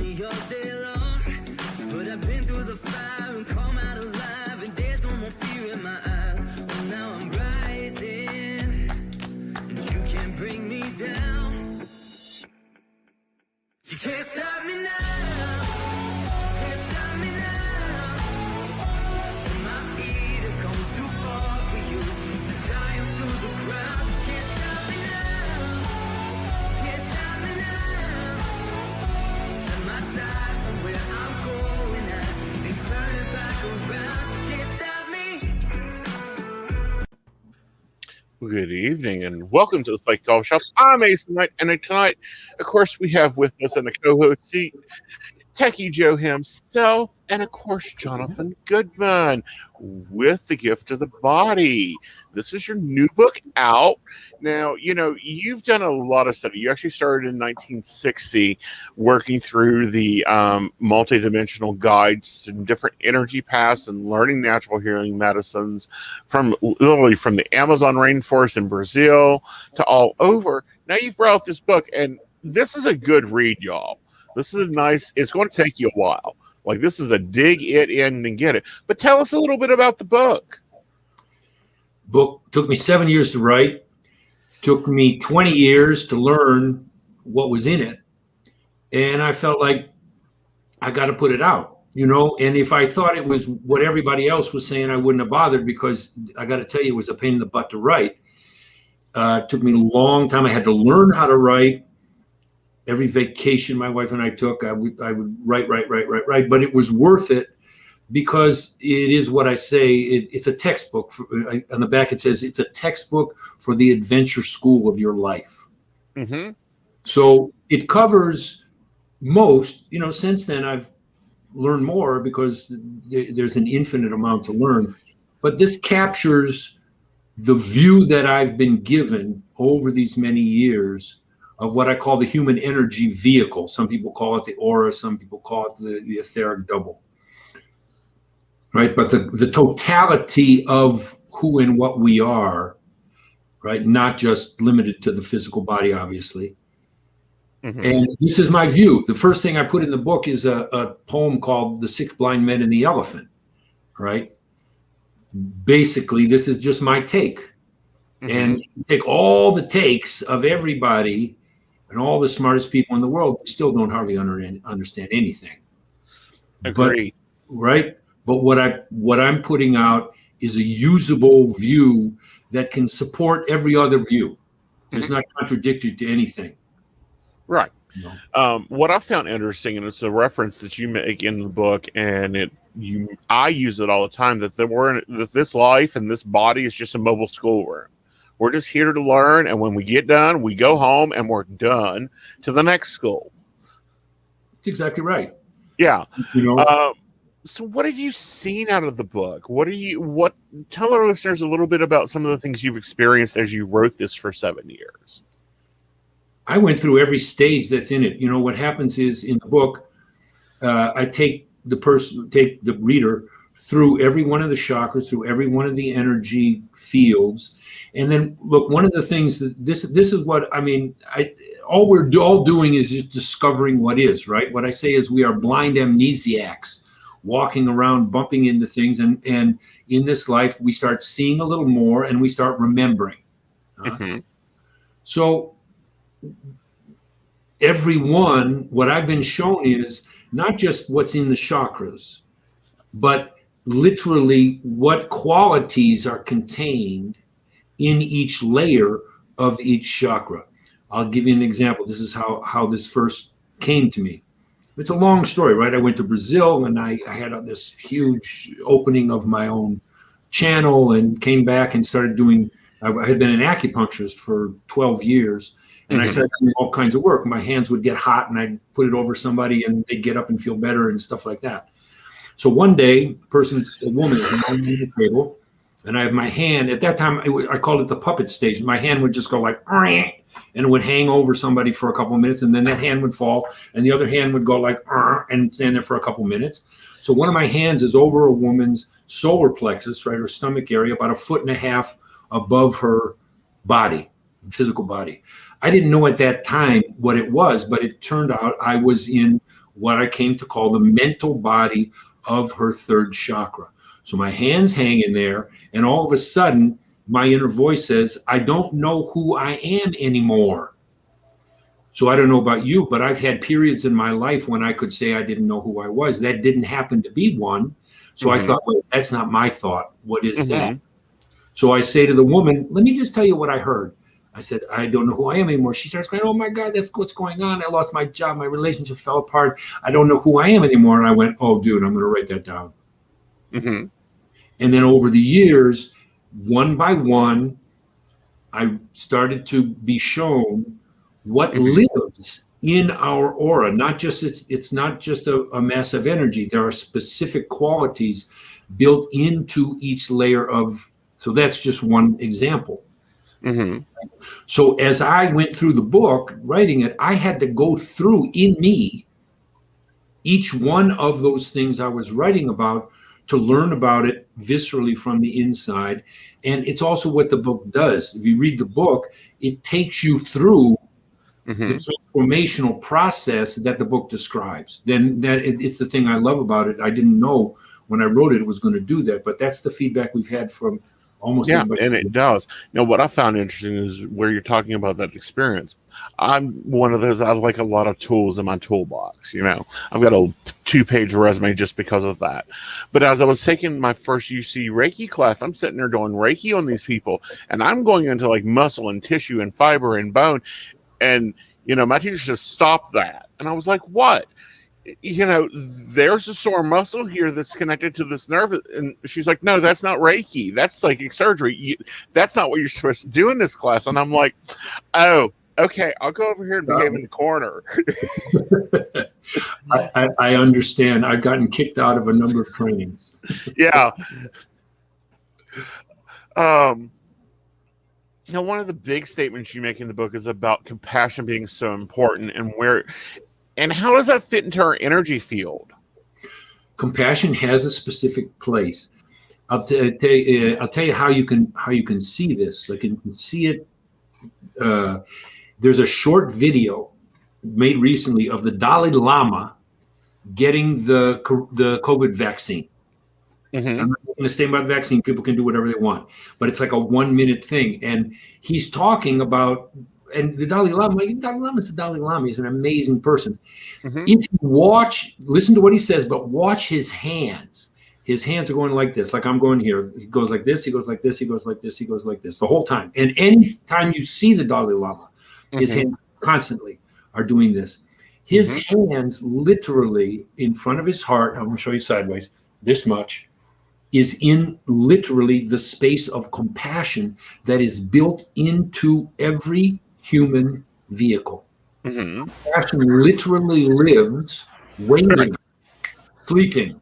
me all day long, but I've been through the fire and come out alive, and there's no more fear in my eyes. Oh, now I'm rising, and you can't bring me down. You can't stop me now. Can't stop me now. And my feet have come too far for you to tie 'em to the ground. You can't stop me now. Can't stop me now. Set my sights on where I'm going at and turn it back around. You can't stop me. Good evening and welcome to the Psych Golf Shop. I'm Aeson Knight, and tonight, of course, we have with us in the co-host seat Techy Joe himself, and of course, Johnathan Goldman with The Gift of the Body. This is your new book out. Now, you know, you've done a lot of study. You actually started in 1960 working through the multidimensional guides and different energy paths and learning natural healing medicines from literally from the Amazon rainforest in Brazil to all over. Now you've brought out this book, and this is a good read, y'all. This is nice. It's going to take you a while. Like, this is a dig it in and get it. But tell us a little bit about the book. Book took me 7 years to write. Took me 20 years to learn what was in it. And I felt like I got to put it out, you know. And if I thought it was what everybody else was saying, I wouldn't have bothered, because I got to tell you, it was a pain in the butt to write. It took me a long time. I had to learn how to write. Every vacation my wife and I took, I would write. But it was worth it, because it is what I say. It's a textbook. On the back it says it's a textbook for the adventure school of your life. Mm-hmm. So it covers most. You know, since then I've learned more, because there's an infinite amount to learn. But this captures the view that I've been given over these many years of what I call the human energy vehicle. Some people call it the aura, some people call it the etheric double, right? But the totality of who and what we are, right? Not just limited to the physical body, obviously. Mm-hmm. And this is my view. The first thing I put in the book is a poem called The Six Blind Men and the Elephant, right? Basically, this is just my take. Mm-hmm. And you take all the takes of everybody and all the smartest people in the world, still don't hardly understand anything. Agreed. Right? But what I'm putting out is a usable view that can support every other view. It's not contradictory to anything. Right. No. What I found interesting, and it's a reference that you make in the book, and I use it all the time, that that this life and this body is just a mobile schoolroom. We're just here to learn, and when we get done, we go home and we're done to the next school. That's exactly right. Yeah. You know. So what have you seen out of the book? Tell our listeners a little bit about some of the things you've experienced as you wrote this for 7 years. I went through every stage that's in it. You know, what happens is, in the book, I take the reader through every one of the chakras, through every one of the energy fields. And then, look, one of the things that this is what I mean. All we're all doing is just discovering what is, right. What I say is, we are blind amnesiacs, walking around, bumping into things, and in this life we start seeing a little more, and we start remembering. Mm-hmm. So what I've been shown is not just what's in the chakras, but literally what qualities are contained in each layer of each chakra. I'll give you an example. This is how this first came to me. It's a long story, right? I went to Brazil, and I had this huge opening of my own channel, and came back and started doing, I had been an acupuncturist for 12 years. And I started doing all kinds of work. My hands would get hot, and I'd put it over somebody, and they'd get up and feel better and stuff like that. So one day, a woman is on the table, and I have my hand. At that time, I called it the puppet stage. My hand would just go like, and it would hang over somebody for a couple of minutes, and then that hand would fall, and the other hand would go like, and stand there for a couple of minutes. So one of my hands is over a woman's solar plexus, right, her stomach area, about 1.5 feet above her body, physical body. I didn't know at that time what it was, but it turned out I was in what I came to call the mental body of her third chakra. So my hands hang in there, and all of a sudden, my inner voice says, I don't know who I am anymore. So I don't know about you, but I've had periods in my life when I could say I didn't know who I was. That didn't happen to be one. So I thought, well, that's not my thought. What is that? So I say to the woman, let me just tell you what I heard. I said, I don't know who I am anymore. She starts going, oh my God, that's what's going on. I lost my job. My relationship fell apart. I don't know who I am anymore. And I went, oh, dude, I'm going to write that down. And then over the years, one by one, I started to be shown what lives in our aura. Not just it's not just a mass of energy. There are specific qualities built into each layer of. So that's just one example. So as I went through the book, writing it, I had to go through in me each one of those things I was writing about to learn about it viscerally from the inside. And it's also what the book does. If you read the book, it takes you through the transformational process that the book describes. It's the thing I love about it. I didn't know when I wrote it was going to do that, but that's the feedback we've had from almost everybody. And it does. What I found interesting is where you're talking about that experience. I'm one of those, I like a lot of tools in my toolbox. I've got a 2-page resume just because of that. But as I was taking my first UC Reiki class, I'm sitting there doing Reiki on these people, and I'm going into like muscle and tissue and fiber and bone. And, my teacher just stopped that. And I was like, what? There's a sore muscle here that's connected to this nerve. And she's like, no, that's not Reiki. That's psychic surgery. That's not what you're supposed to do in this class. And I'm like, oh, okay, I'll go over here and behave in the corner. I understand. I've gotten kicked out of a number of trainings. Yeah. Now, one of the big statements you make in the book is about compassion being so important, and how does that fit into our energy field? Compassion has a specific place. I'll tell you how you can see this. Like you can see it. There's a short video made recently of the Dalai Lama getting the COVID vaccine. I'm not going to stay about the vaccine. People can do whatever they want, but it's like a 1-minute thing, and he's talking about. And the Dalai Lama is the Dalai Lama. He's an amazing person. If you listen to what he says, but watch his hands. His hands are going like this, like I'm going here. He goes like this, he goes like this, he goes like this, he goes like this the whole time. And any time you see the Dalai Lama, his hands constantly are doing this. His hands literally in front of his heart, I'm going to show you sideways, this much, is in literally the space of compassion that is built into every human vehicle. Compassion literally lives waiting, sleeping,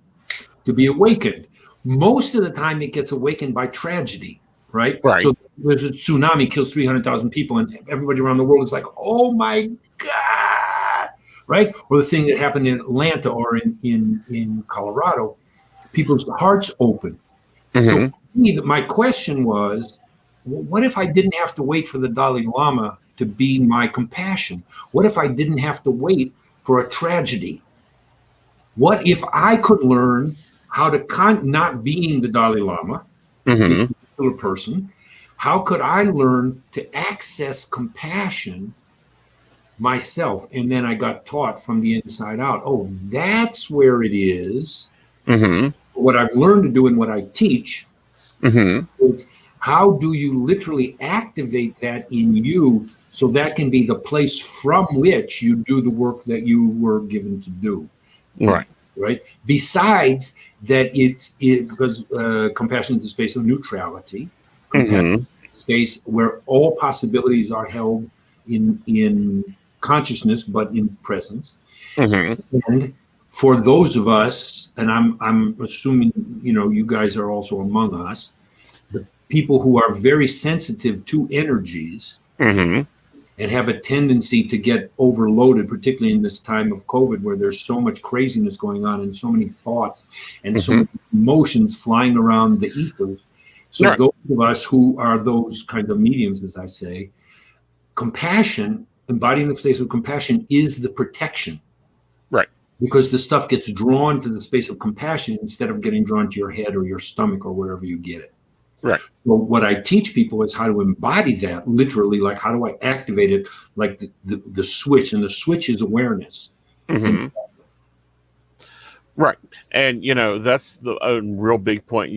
to be awakened. Most of the time it gets awakened by tragedy, right? So there's a tsunami, kills 300,000 people, and everybody around the world is like, oh my God, right? Or the thing that happened in Atlanta or in Colorado, people's hearts open. So my question was, what if I didn't have to wait for the Dalai Lama to be my compassion? What if I didn't have to wait for a tragedy? What if I could learn how to, not being the Dalai Lama, a particular person, how could I learn to access compassion myself? And then I got taught from the inside out, oh, that's where it is. What I've learned to do and what I teach is how do you literally activate that in you so that can be the place from which you do the work that you were given to do. Right. Besides that, because compassion is a space of neutrality, space where all possibilities are held in consciousness, but in presence. And for those of us, and I'm assuming you guys are also among us, the people who are very sensitive to energies and have a tendency to get overloaded, particularly in this time of COVID, where there's so much craziness going on and so many thoughts and so many emotions flying around the ethers. So those of us who are those kind of mediums, as I say, compassion, embodying the space of compassion, is the protection. because the stuff gets drawn to the space of compassion instead of getting drawn to your head or your stomach or wherever you get it. Right. Well, what I teach people is how to embody that literally, like how do I activate it, like the switch, and the switch is awareness. Mm-hmm. Right. And, that's a real big point.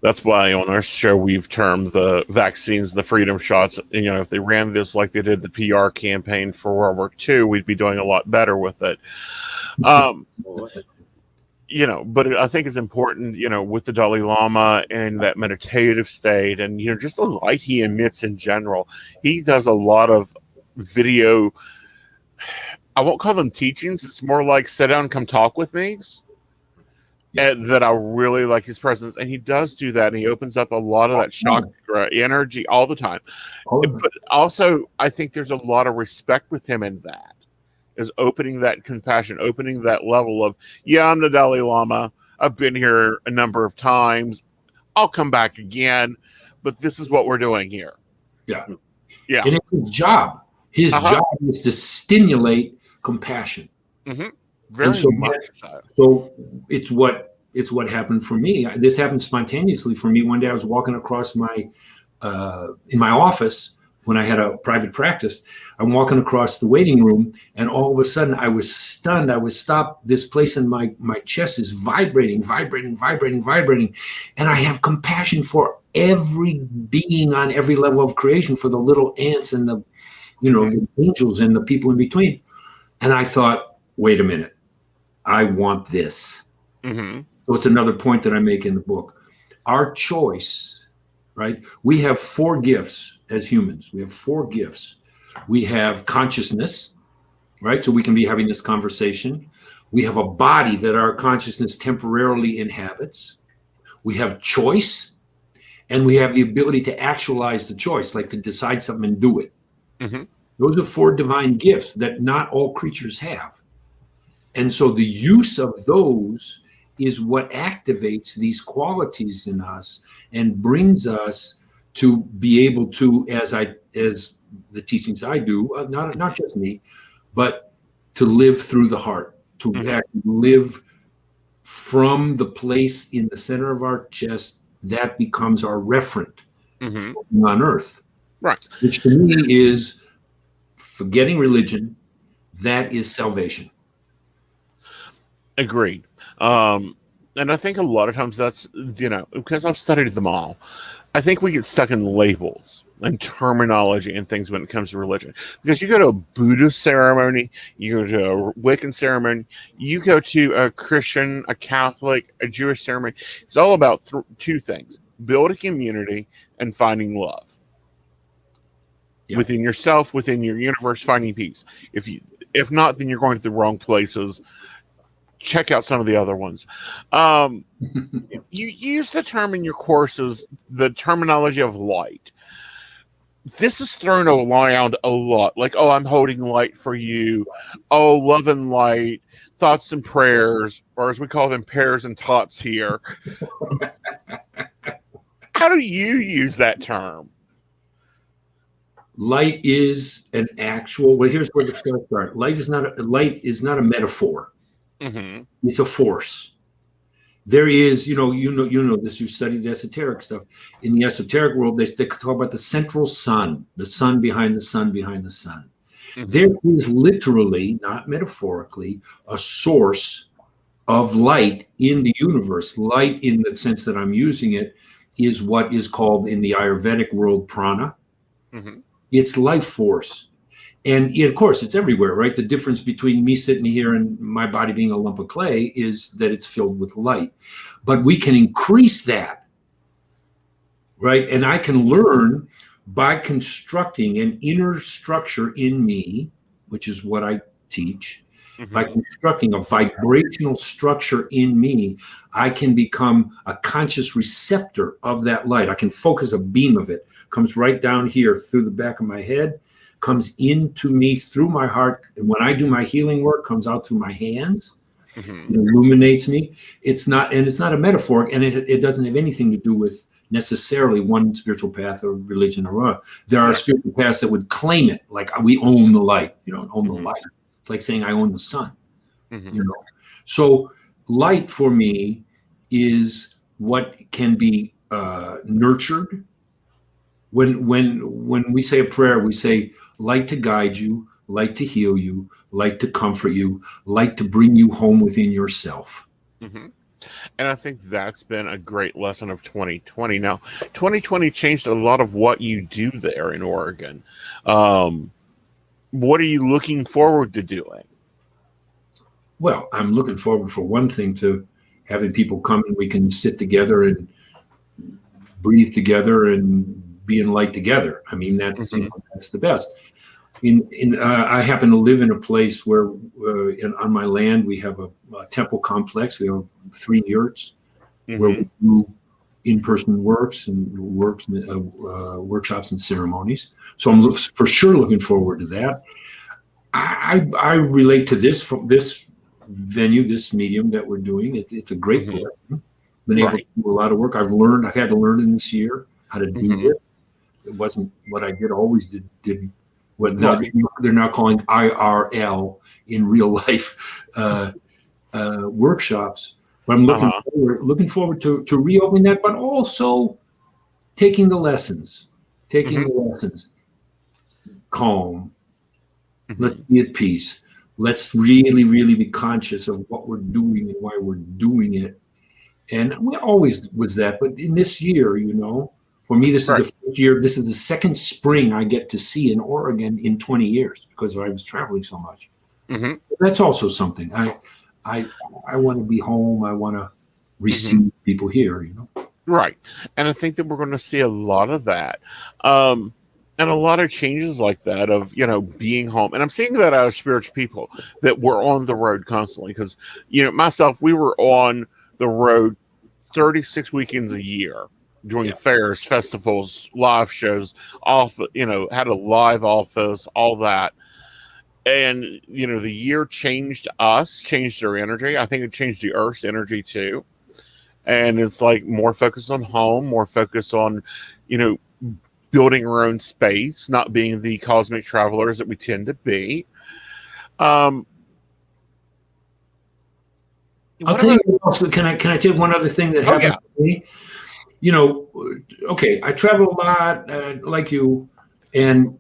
That's why on our show we've termed the vaccines the freedom shots. If they ran this like they did the PR campaign for World War II, we'd be doing a lot better with it. But I think it's important, with the Dalai Lama and that meditative state and, just the light he emits in general. He does a lot of video. I won't call them teachings. It's more like sit down, come talk with me. And that I really like his presence. And he does do that. And he opens up a lot of that chakra energy all the time. But also, I think there's a lot of respect with him in that. Is opening that compassion, opening that level of, I'm the Dalai Lama. I've been here a number of times. I'll come back again. But this is what we're doing here. Yeah. Yeah. And it's his job. His job is to stimulate compassion. Mm-hmm. Very much so. So it's what happened for me. This happened spontaneously for me. One day I was walking across in my office when I had a private practice. I'm walking across the waiting room, and all of a sudden I was stunned. I was stopped. This place in my chest is vibrating. And I have compassion for every being on every level of creation, for the little ants and the angels and the people in between. And I thought, wait a minute, I want this. Mm-hmm. So it's another point that I make in the book. Our choice, right? We have 4 gifts as humans. We have 4 gifts. We have consciousness, right? So we can be having this conversation. We have a body that our consciousness temporarily inhabits. We have choice, and we have the ability to actualize the choice, like to decide something and do it. Mm-hmm. Those are 4 divine gifts that not all creatures have. And so the use of those is what activates these qualities in us and brings us to be able to, as the teachings I do, not just me, but to live through the heart, to actually live from the place in the center of our chest that becomes our referent on earth. Right. Which to me is forgetting religion. That is salvation. Agreed. And I think a lot of times that's, because I've studied them all, I think we get stuck in labels and terminology and things when it comes to religion. Because you go to a Buddhist ceremony, you go to a Wiccan ceremony, you go to a Christian, a Catholic, a Jewish ceremony. It's all about 2 things: build a community and finding love. Yeah. Within yourself, within your universe, finding peace. If not, then you're going to the wrong places. Check out some of the other ones. You use the term in your courses, the terminology of light. This is thrown around a lot. Like, I'm holding light for you. Love and light, thoughts and prayers, or as we call them, pears and tots here. How do you use that term? Light is an actual. Well, here's where the start. Light is not a metaphor. Mm-hmm. It's a force. There is, you know this. You studied the esoteric stuff. In the esoteric world, they talk about the central sun, the sun behind the sun behind the sun. Mm-hmm. There is literally, not metaphorically, a source of light in the universe. Light, in the sense that I'm using it, is what is called in the Ayurvedic world prana. Mm-hmm. It's life force. And of course, it's everywhere, right? The difference between me sitting here and my body being a lump of clay is that it's filled with light. But we can increase that, right? And I can learn by constructing an inner structure in me, which is what I teach. Mm-hmm. By constructing a vibrational structure in me, I can become a conscious receptor of that light. I can focus a beam of it, comes right down here through the back of my head, comes into me through my heart. And when I do my healing work, comes out through my hands. Mm-hmm. It illuminates me. It's not a metaphor, and it doesn't have anything to do with necessarily one spiritual path or religion or other. There are spiritual paths that would claim it, like we own the light, own the light. It's like saying I own the sun. you know. So light for me is what can be nurtured. When we say a prayer, we say light to guide you, light to heal you, light to comfort you, light to bring you home within yourself. Mm-hmm. And I think that's been a great lesson of 2020. Now, 2020 changed a lot of what you do there in Oregon. What are you looking forward to doing? Well, I'm looking forward, for one thing, to having people come and we can sit together and breathe together and be in light together. I mean, that's, you know, that's the best. I happen to live in a place where on my land we have a temple complex. We have 3 yurts where we do in-person workshops and ceremonies. So I'm for sure looking forward to that. I relate to this venue, this medium that we're doing. It's a great place. Been able to do a lot of work. I've had to learn in this year how to do it. It wasn't what I always did what they're now calling IRL, in real life workshops. But I'm looking forward to reopening that, but also taking the lessons. Calm. Let's be at peace. Let's really, really be conscious of what we're doing and why we're doing it. And we always was that, but in this year, you know, for me, this is the first year. This is the second spring I get to see in Oregon in 20 years because I was traveling so much. That's also something. I want to be home. I want to receive people here, you know. Right. And I think that we're going to see a lot of that. And a lot of changes like that of, you know, being home. And I'm seeing that out of spiritual people that were on the road constantly. Because, you know, myself, we were on the road 36 weekends a year doing fairs, festivals, live shows, had a live office, all that. And, you know, the year changed us, changed our energy. I think it changed the Earth's energy too. And it's like more focus on home, more focus on, you know, building our own space, not being the cosmic travelers that we tend to be. I'll tell you also, can I tell you one other thing that happened to me? You know, okay, I travel a lot like you and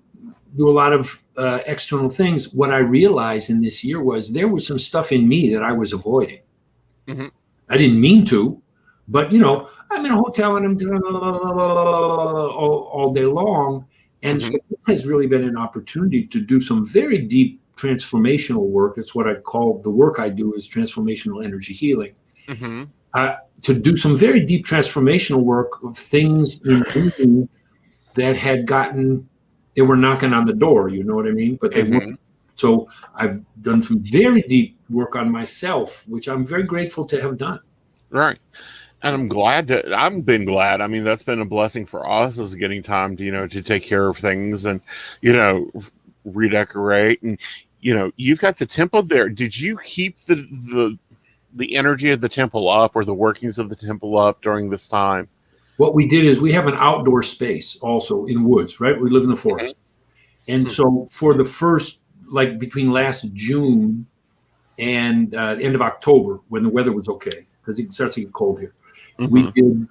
do a lot of external things. What I realized in this year was there was some stuff in me that I was avoiding. I didn't mean to, but, you know, I'm in a hotel and I'm doing all day long. And so it has really been an opportunity to do some very deep transformational work. It's what I call the work I do is transformational energy healing. To do some very deep transformational work of things in me that they were knocking on the door, you know what I mean? But they weren't. So I've done some very deep work on myself, which I'm very grateful to have done. Right. And I've been glad. I mean, that's been a blessing for us, is getting time to, you know, to take care of things and, you know, redecorate. And, you know, you've got the temple there. Did you keep the energy of the temple up, or the workings of the temple up during this time? What we did is we have an outdoor space also in woods, right? We live in the forest. And so for the first, like between last June and end of October, when the weather was okay, because it starts to get cold here, we did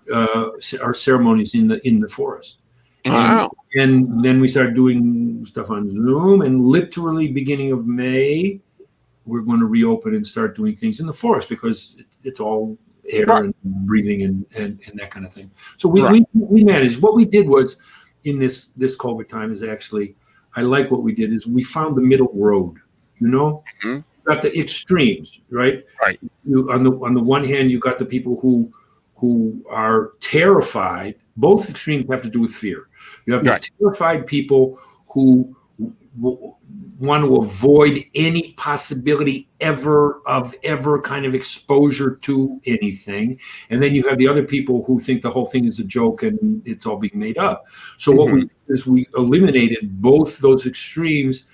our ceremonies in the forest. And then we started doing stuff on Zoom, and literally beginning of May, we're going to reopen and start doing things in the forest because it's all air and breathing and that kind of thing. So we managed. What we did was, in this COVID time, is actually, I like what we did is we found the middle road, you know? Got the extremes, right? Right. You, on the one hand, you got the people who are terrified. Both extremes have to do with fear. You have the terrified people who want to avoid any possibility ever kind of exposure to anything. And then you have the other people who think the whole thing is a joke and it's all being made up. So what we did is we eliminated both those extremes,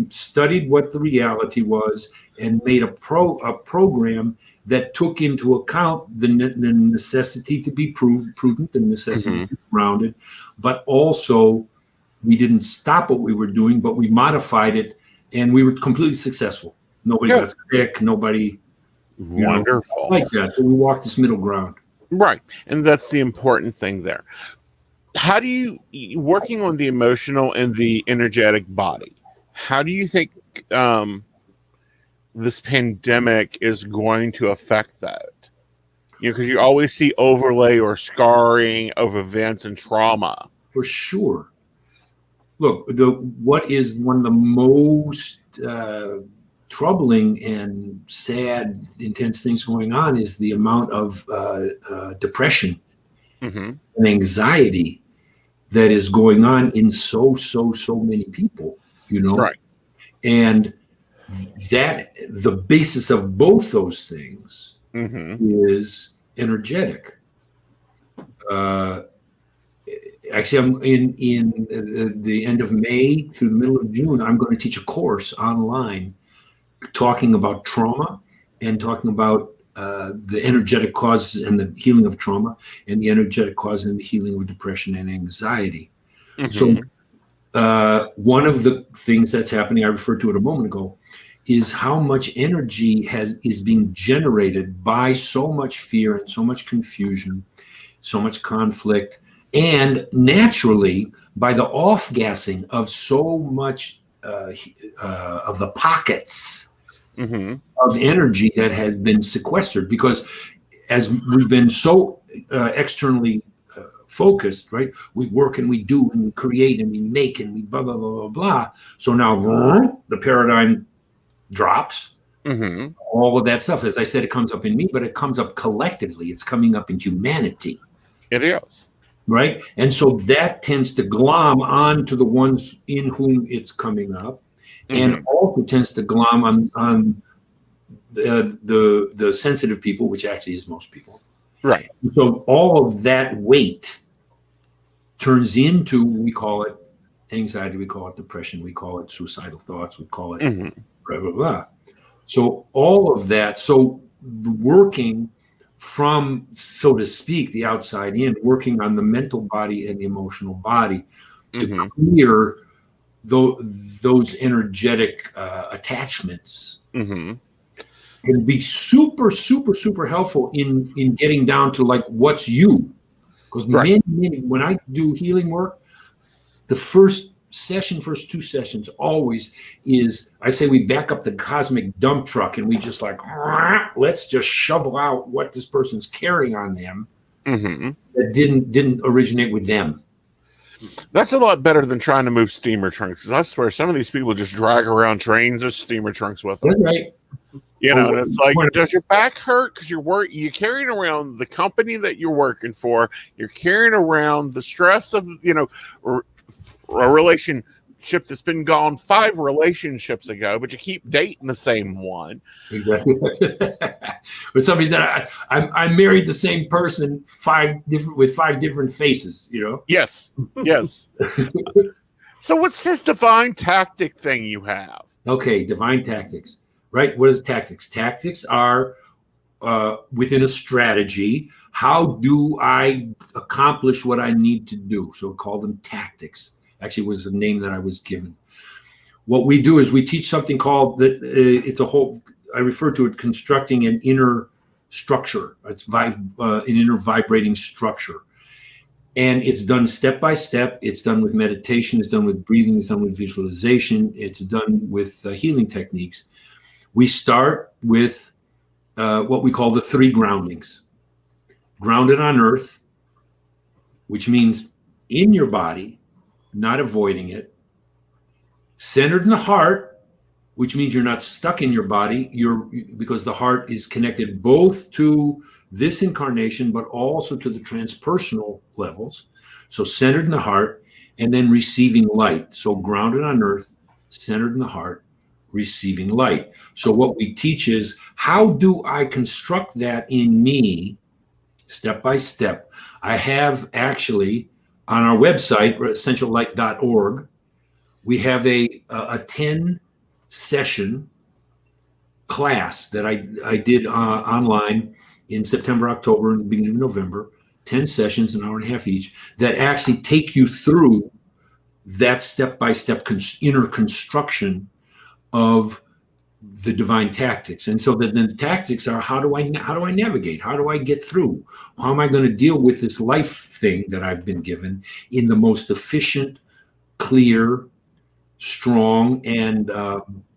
studied what the reality was, and made a program that took into account the necessity to be prudent, the necessity to be grounded, but also we didn't stop what we were doing, but we modified it, and we were completely successful. Nobody Good. got sick. Nobody Wonderful. like that. So we walk this middle ground. Right. And that's the important thing there. How do you, working on the emotional and the energetic body, how do you think this pandemic is going to affect that? Because you always see overlay or scarring of events and trauma. For sure. Look, what is one of the most troubling and sad, intense things going on is the amount of depression and anxiety that is going on in so many people, Right. And that the basis of both those things is energetic. Actually, I'm in the end of May through the middle of June, I'm going to teach a course online talking about trauma and talking about the energetic causes and the healing of trauma and the energetic causes and the healing of depression and anxiety. So one of the things that's happening, I referred to it a moment ago, is how much energy is being generated by so much fear and so much confusion, so much conflict, and naturally by the off-gassing of so much of the pockets of energy that has been sequestered. Because as we've been so externally focused, right? We work and we do and we create and we make and we blah, blah, blah, blah, blah. So now the paradigm drops. All of that stuff, as I said, it comes up in me, but it comes up collectively. It's coming up in humanity. It is. Right? And so that tends to glom onto the ones in whom it's coming up, and also tends to glom on the sensitive people, which actually is most people. Right. So all of that weight turns into, we call it anxiety, we call it depression, we call it suicidal thoughts, we call it blah, blah, blah. So all of that, so the working from, so to speak, the outside in, working on the mental body and the emotional body to clear those energetic attachments can be super helpful in getting down to like what's you. Because many, when I do healing work, the first two sessions always is, I say we back up the cosmic dump truck and we just like, let's just shovel out what this person's carrying on them that didn't originate with them. That's a lot better than trying to move steamer trunks. 'Cause I swear some of these people just drag around trains or steamer trunks with them. That's right. And it's like, does your back hurt because you're carrying around the company that you're working for? You're carrying around the stress of a relationship that's been gone 5 relationships ago, but you keep dating the same one. Exactly. But somebody said, I married the same person with 5 different faces, Yes. So what's this divine tactic thing you have? Okay, divine tactics, right? What is tactics? Tactics are within a strategy. How do I accomplish what I need to do? So call them tactics. Actually, was the name that I was given. What we do is we teach something called it's a whole. I refer to it constructing an inner structure. It's an inner vibrating structure, and it's done step by step. It's done with meditation. It's done with breathing. It's done with visualization. It's done with healing techniques. We start with what we call the 3 groundings: grounded on earth, which means in your body, not avoiding it; centered in the heart, which means you're not stuck in your body, because the heart is connected both to this incarnation but also to the transpersonal levels. So centered in the heart, and then receiving light. So grounded on earth, centered in the heart, receiving light. So what we teach is, how do I construct that in me step by step? I have actually on our website, essentiallight.org, we have a 10-session class that I did online in September, October, and the beginning of November. 10 sessions, an hour and a half each, that actually take you through that step-by-step inner construction of the divine tactics. And so then the tactics are, how do I navigate? How do I get through? How am I going to deal with this life thing that I've been given in the most efficient, clear, strong, and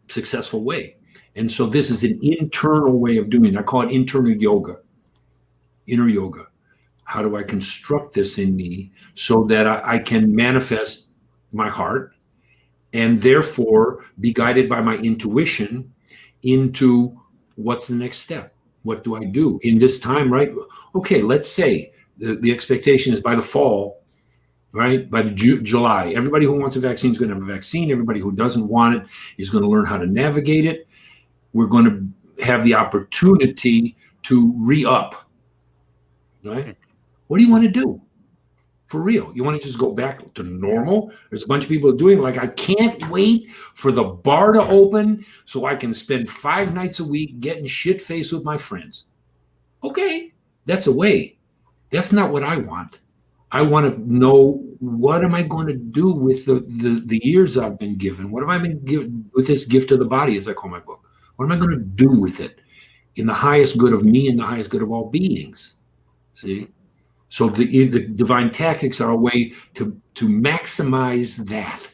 successful way? And so this is an internal way of doing it. I call it internal yoga, inner yoga. How do I construct this in me so that I can manifest my heart and therefore be guided by my intuition into what's the next step? What do I do in this time, right? Okay, let's say the expectation is by the fall, right? By the July, everybody who wants a vaccine is going to have a vaccine. Everybody who doesn't want it is going to learn how to navigate it. We're going to have the opportunity to re-up, right? What do you want to do? For real? You want to just go back to normal? There's a bunch of people doing like, I can't wait for the bar to open so I can spend 5 nights a week getting shit-faced with my friends. Okay, that's a way. That's not what I want. I want to know, what am I going to do with the years I've been given? What have I been given with this gift of the body, as I call my book? What am I going to do with it in the highest good of me and the highest good of all beings? See? So the divine tactics are a way to maximize that.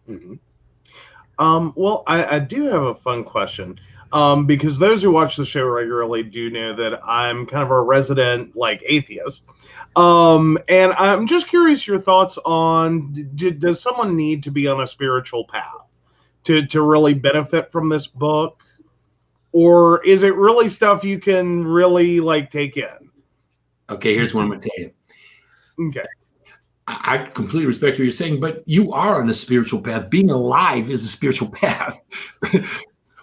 Mm-hmm. Well, I do have a fun question. Because those who watch the show regularly do know that I'm kind of a resident atheist. And I'm just curious your thoughts on, does someone need to be on a spiritual path to really benefit from this book? Or is it really stuff you can really take in? Okay, here's what I'm going to tell you. Okay. I completely respect what you're saying, but you are on a spiritual path. Being alive is a spiritual path.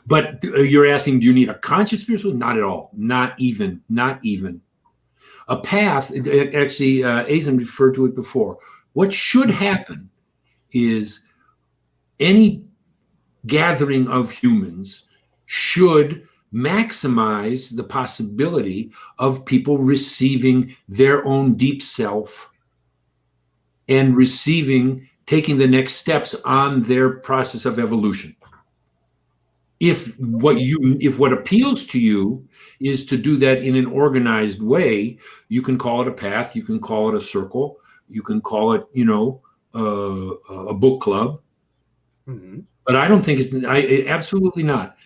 But you're asking, do you need a conscious spiritual? Not at all. Not even. A path, actually, Aeson referred to it before. What should happen is any gathering of humans should maximize the possibility of people receiving their own deep self and taking the next steps on their process of evolution. If what appeals to you is to do that in an organized way, you can call it a path, you can call it a circle, you can call it, a book club. Mm-hmm. But I don't think absolutely not.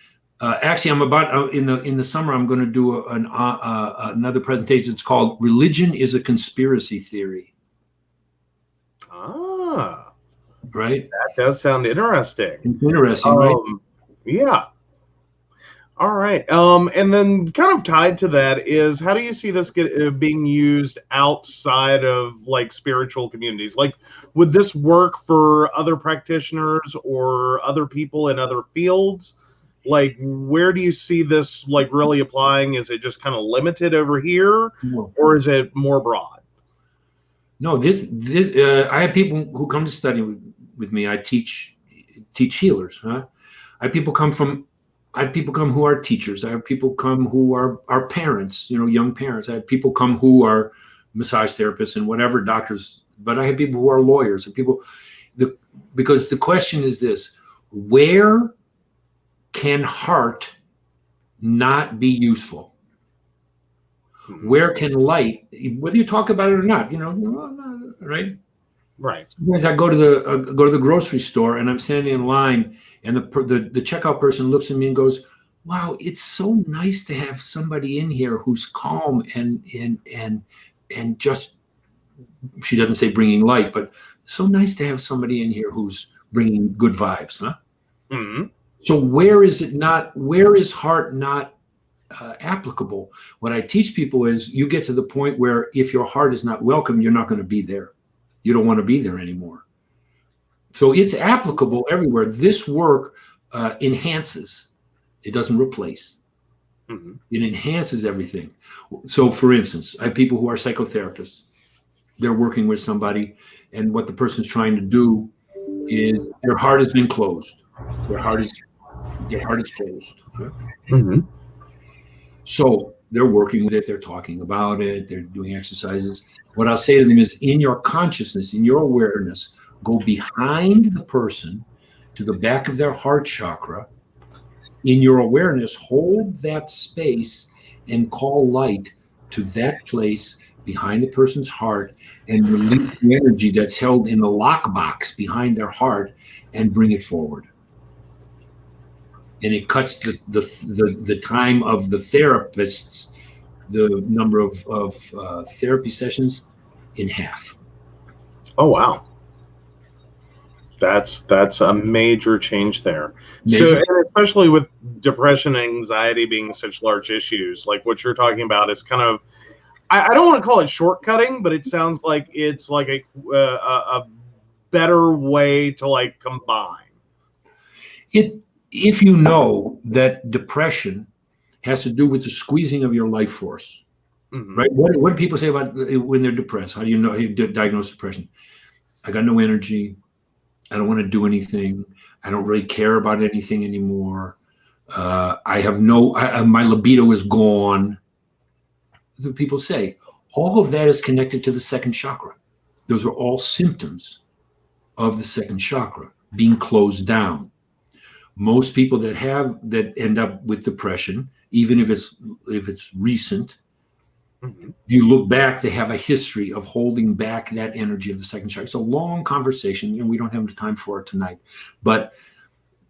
Actually, I'm about in the summer. I'm going to do another presentation. It's called "Religion is a Conspiracy Theory." Ah, right. That does sound interesting. It's interesting, right? Yeah. All right. And then kind of tied to that is, how do you see this being used outside of spiritual communities? Would this work for other practitioners or other people in other fields? Where do you see this really applying? Is it just kind of limited over here, or is it more broad? No, this I have people who come to study with me. I teach healers. Huh? I have people come who are teachers. I have people come who are parents, young parents. I have people come who are massage therapists and whatever, doctors. But I have people who are lawyers and because the question is this: where can heart not be useful? Where can light, whether you talk about it or not, right? Right. Sometimes I go to the grocery store and I'm standing in line, and the checkout person looks at me and goes, "Wow, it's so nice to have somebody in here who's calm and just," she doesn't say bringing light, but so nice to have somebody in here who's bringing good vibes, huh? Mm-hmm. So where is heart not applicable? What I teach people is, you get to the point where if your heart is not welcome, you're not going to be there. You don't want to be there anymore. So it's applicable everywhere. This work enhances. It doesn't replace. Mm-hmm. It enhances everything. So for instance, I have people who are psychotherapists. They're working with somebody, and what the person's trying to do is, their heart has been closed. Their heart is closed. Mm-hmm. So they're working with it. They're talking about it. They're doing exercises. What I'll say to them is, in your consciousness, in your awareness, go behind the person to the back of their heart chakra In your awareness, hold that space and call light to that place behind the person's heart and release the energy that's held in the lockbox behind their heart and bring it forward. And it cuts the time of the therapists, the number of therapy sessions, in half. Oh, wow. That's a major change there. Major. So, and especially with depression and anxiety being such large issues, like what you're talking about is kind of, I don't want to call it shortcutting, but it sounds like it's like a better way to like combine. If you know that depression has to do with the squeezing of your life force, right? What do people say about when they're depressed? How do you know you diagnose depression? I got no energy. I don't want to do anything. I don't really care about anything anymore. I have my libido is gone. That's what people say. All of that is connected to the second chakra. Those are all symptoms of the second chakra being closed down. Most people that end up with depression, even if it's recent, if you look back, they have a history of holding back that energy of the second chakra. It's a long conversation, and we don't have the time for it tonight. But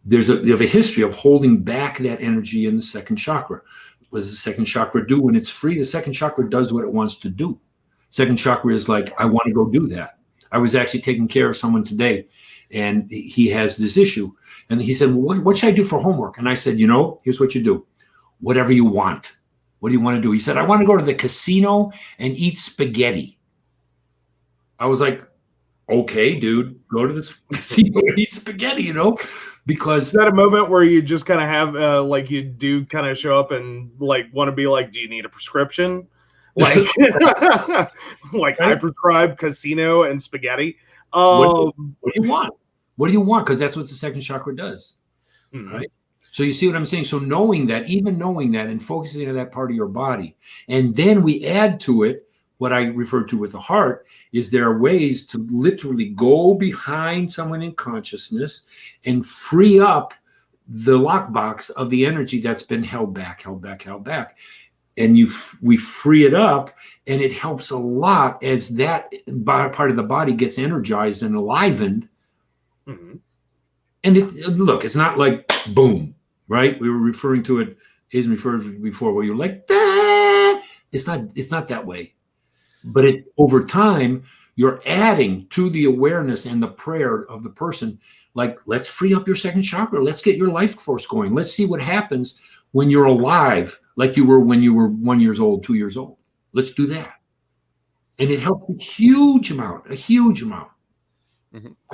they have a history of holding back that energy in the second chakra. What does the second chakra do when it's free? The second chakra does what it wants to do. Second chakra is like, I want to go do that. I was actually taking care of someone today, and he has this issue. And he said, well, what should I do for homework? And I said, here's what you do. Whatever you want. What do you want to do? He said, I want to go to the casino and eat spaghetti. I was like, okay, dude, go to this casino and eat spaghetti, because. Is that a moment where you just kind of have, like you do kind of show up and like want to be like, do you need a prescription? Like, like I prescribe casino and spaghetti. What do you want? What do you want? Because that's what the second chakra does, right? So you see what I'm saying? So even knowing that and focusing on that part of your body, and then we add to it what I refer to with the heart, is there are ways to literally go behind someone in consciousness and free up the lockbox of the energy that's been held back. And we free it up, and it helps a lot as that part of the body gets energized and enlivened. And it's not like boom, right? We were referring to it, Aeson referred to it before, where you're like, ah! It's not that way. But over time, you're adding to the awareness and the prayer of the person, like, let's free up your second chakra. Let's get your life force going. Let's see what happens when you're alive, like you were when you were 1 year old, 2 years old. Let's do that. And it helped a huge amount. I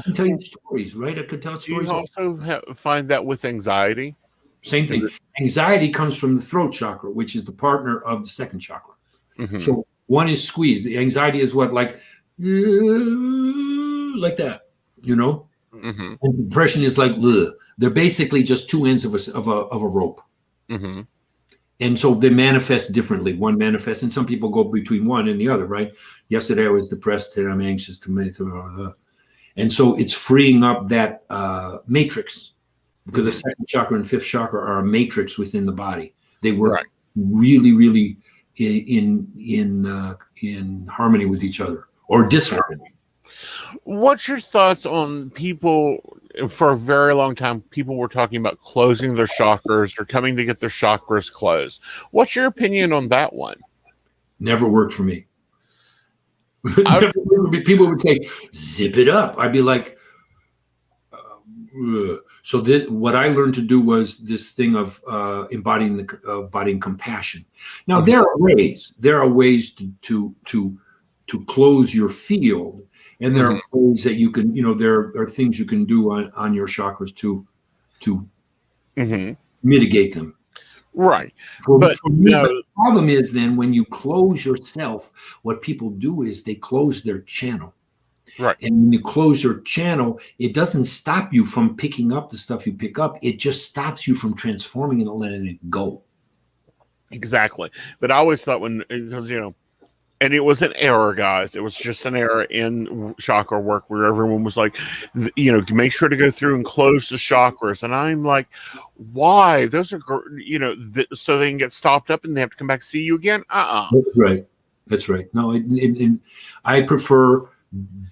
can tell you stories, right? I could tell stories. Do you also find that with anxiety? Same thing. Anxiety comes from the throat chakra, which is the partner of the second chakra. So one is squeezed. The anxiety is what, like that, And depression is like, ugh. They're basically just two ends of a rope. And so they manifest differently. One manifests, and some people go between one and the other, right? Yesterday I was depressed, today I'm anxious, and so it's freeing up that matrix, because the second chakra and fifth chakra are a matrix within the body. They work really, really in harmony with each other, or disharmony. What's your thoughts on people? For a very long time, people were talking about closing their chakras or coming to get their chakras closed. What's your opinion on that one? Never worked for me. People would say, zip it up. I'd be like, so what I learned to do was this thing of embodying compassion. Now there are ways to close your field, and there are ways that you can, there are things you can do on your chakras to mitigate them. Right. For me, the problem is then when you close yourself, what people do is they close their channel. Right. And when you close your channel, it doesn't stop you from picking up the stuff you pick up. It just stops you from transforming it and letting it go. Exactly. But I always thought because And it was an error, guys. It was just an error in chakra work where everyone was like, make sure to go through and close the chakras. And I'm like, why? Those are, so they can get stopped up and they have to come back see you again? That's right. No, I prefer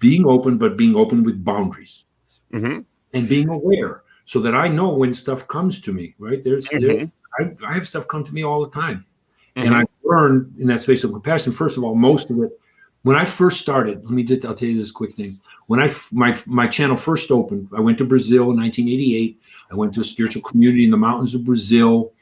being open, but being open with boundaries and being aware so that I know when stuff comes to me, right? I have stuff come to me all the time. And I've learned in that space of compassion, first of all, most of it, when I first started, I'll tell you this quick thing. When my channel first opened, I went to Brazil in 1988. I went to a spiritual community in the mountains of Brazil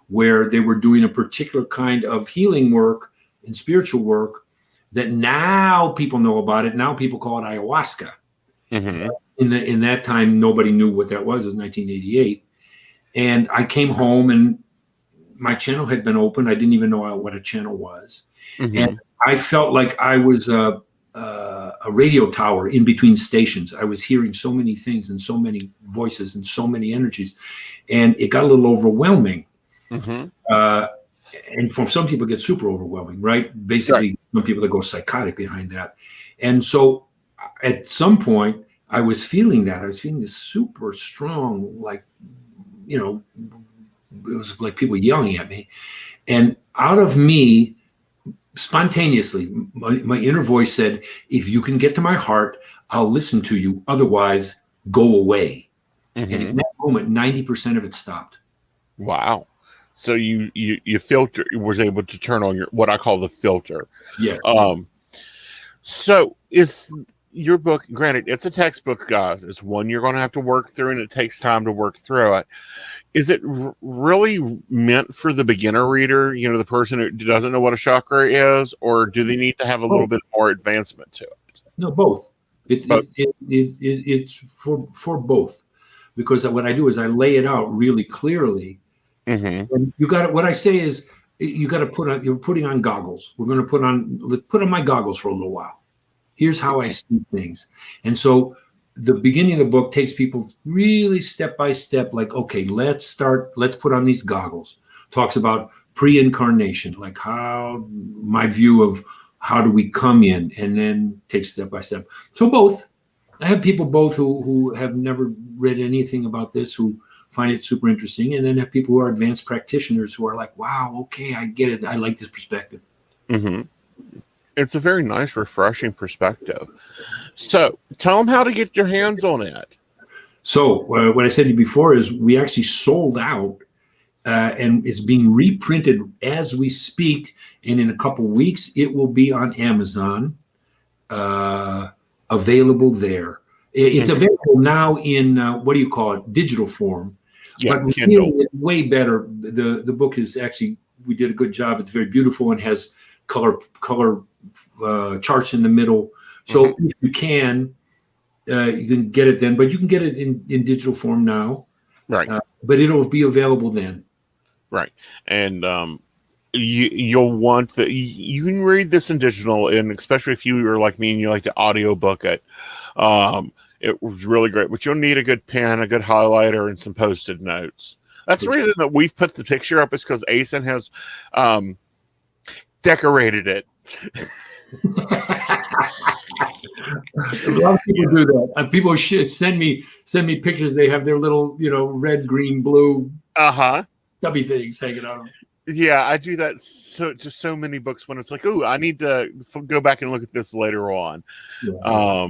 where they were doing a particular kind of healing work and spiritual work that now people know about it. Now people call it ayahuasca. In that time, nobody knew what that was. It was 1988. And I came home and my channel had been open. I didn't even know what a channel was. And I felt like I was a radio tower in between stations. I was hearing so many things and so many voices and so many energies. And it got a little overwhelming. And for some people, it gets super overwhelming, right? Basically, some people that go psychotic behind that. And so at some point, I was feeling that. I was feeling this super strong, it was like people yelling at me. And out of me, spontaneously, my inner voice said, if you can get to my heart, I'll listen to you. Otherwise, go away. And in that moment, 90% of it stopped. Wow. So you was able to turn on what I call the filter. Yeah. So is your book, granted, it's a textbook, guys. It's one you're going to have to work through, and it takes time to work through it. Is it really meant for the beginner reader, the person who doesn't know what a chakra is, or do they need to have a little bit more advancement to it? No, both. It's for both, because what I do is I lay it out really clearly. And you got what I say is you got to you're putting on goggles. We're going to put on my goggles for a little while. Here's how I see things. And so the beginning of the book takes people really step by step, like, okay, let's put on these goggles. Talks about pre-incarnation, like how my view of how do we come in, and then take step by step. So both. I have people both who have never read anything about this, who find it super interesting. And then have people who are advanced practitioners who are like, wow, okay, I get it. I like this perspective. It's a very nice, refreshing perspective. So tell them how to get your hands on it. So what I said to you before is we actually sold out, and it's being reprinted as we speak. And in a couple weeks, it will be on Amazon, available there. It's available now in, digital form. Yeah, but Kindle. Really, way better. The book is actually, we did a good job. It's very beautiful and has color charts in the middle. So if you can get it then, but you can get it in digital form now. Right. But it'll be available then. Right. And you'll want you can read this in digital, and especially if you are like me and you like to audiobook it. It was really great, but you'll need a good pen, a good highlighter, and some Post-it notes. That's the reason that we've put the picture up, is because Aeson has decorated it. A lot of people do that. People send me pictures. They have their little, red, green, blue, stubby things hanging on them. Yeah, I do that so many books when it's like, oh, I need to go back and look at this later on. Yeah.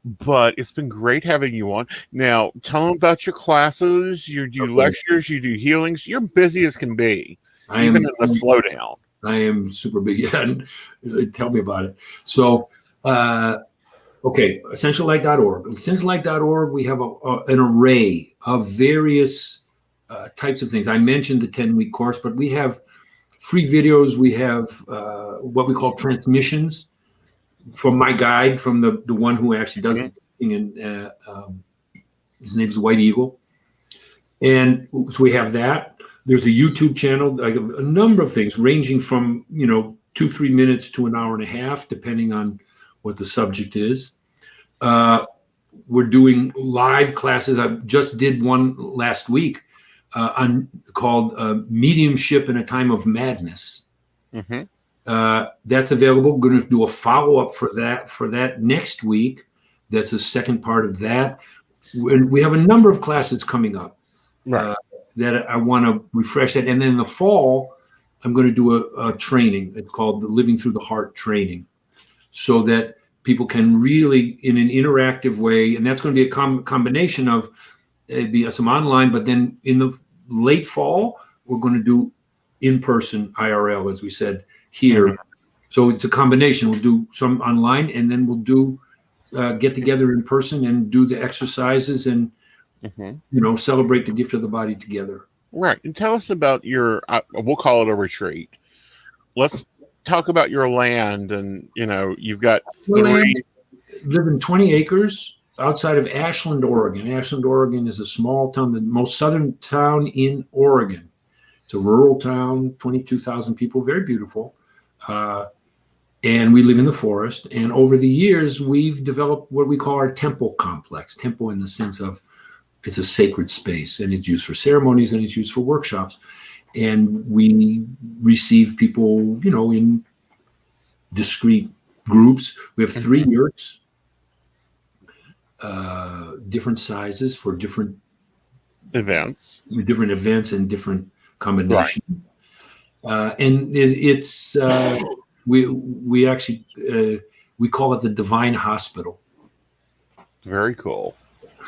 But it's been great having you on. Now, tell them about your classes. You do lectures, you do healings. You're busy as can be, even in the slowdown. I am super big. Yeah, tell me about it. So, essentiallight.org. Essentiallight.org, we have an array of various types of things. I mentioned the 10-week course, but we have free videos. We have what we call transmissions from my guide, from the one who actually does it. And his name is White Eagle. And so we have that. There's a YouTube channel, like a number of things ranging from, 2-3 minutes to an hour and a half, depending on what the subject is. We're doing live classes. I just did one last week called Mediumship in a Time of Madness. That's available. Going to do a follow-up for that next week. That's the second part of that. We have a number of classes coming up that I want to refresh that. And then in the fall, I'm going to do a training. It's called the Living Through the Heart training, so that people can really, in an interactive way, and that's going to be a combination of be some online, but then in the late fall, we're going to do in-person IRL, as we said here. Mm-hmm. So it's a combination. We'll do some online, and then we'll do get together in person and do the exercises and celebrate the gift of the body together. Right. And tell us about your, we'll call it a retreat. Let's talk about your land. And, you've got three. Live in 20 acres outside of Ashland, Oregon. Ashland, Oregon is a small town, the most southern town in Oregon. It's a rural town, 22,000 people, very beautiful. And we live in the forest. And over the years, we've developed what we call our temple complex. Temple in the sense of it's a sacred space, and it's used for ceremonies and it's used for workshops. And we receive people, in discrete groups. We have 3 yurts, different sizes for different events and different combinations. Right. And it's we actually we call it the Divine Hospital. Very cool.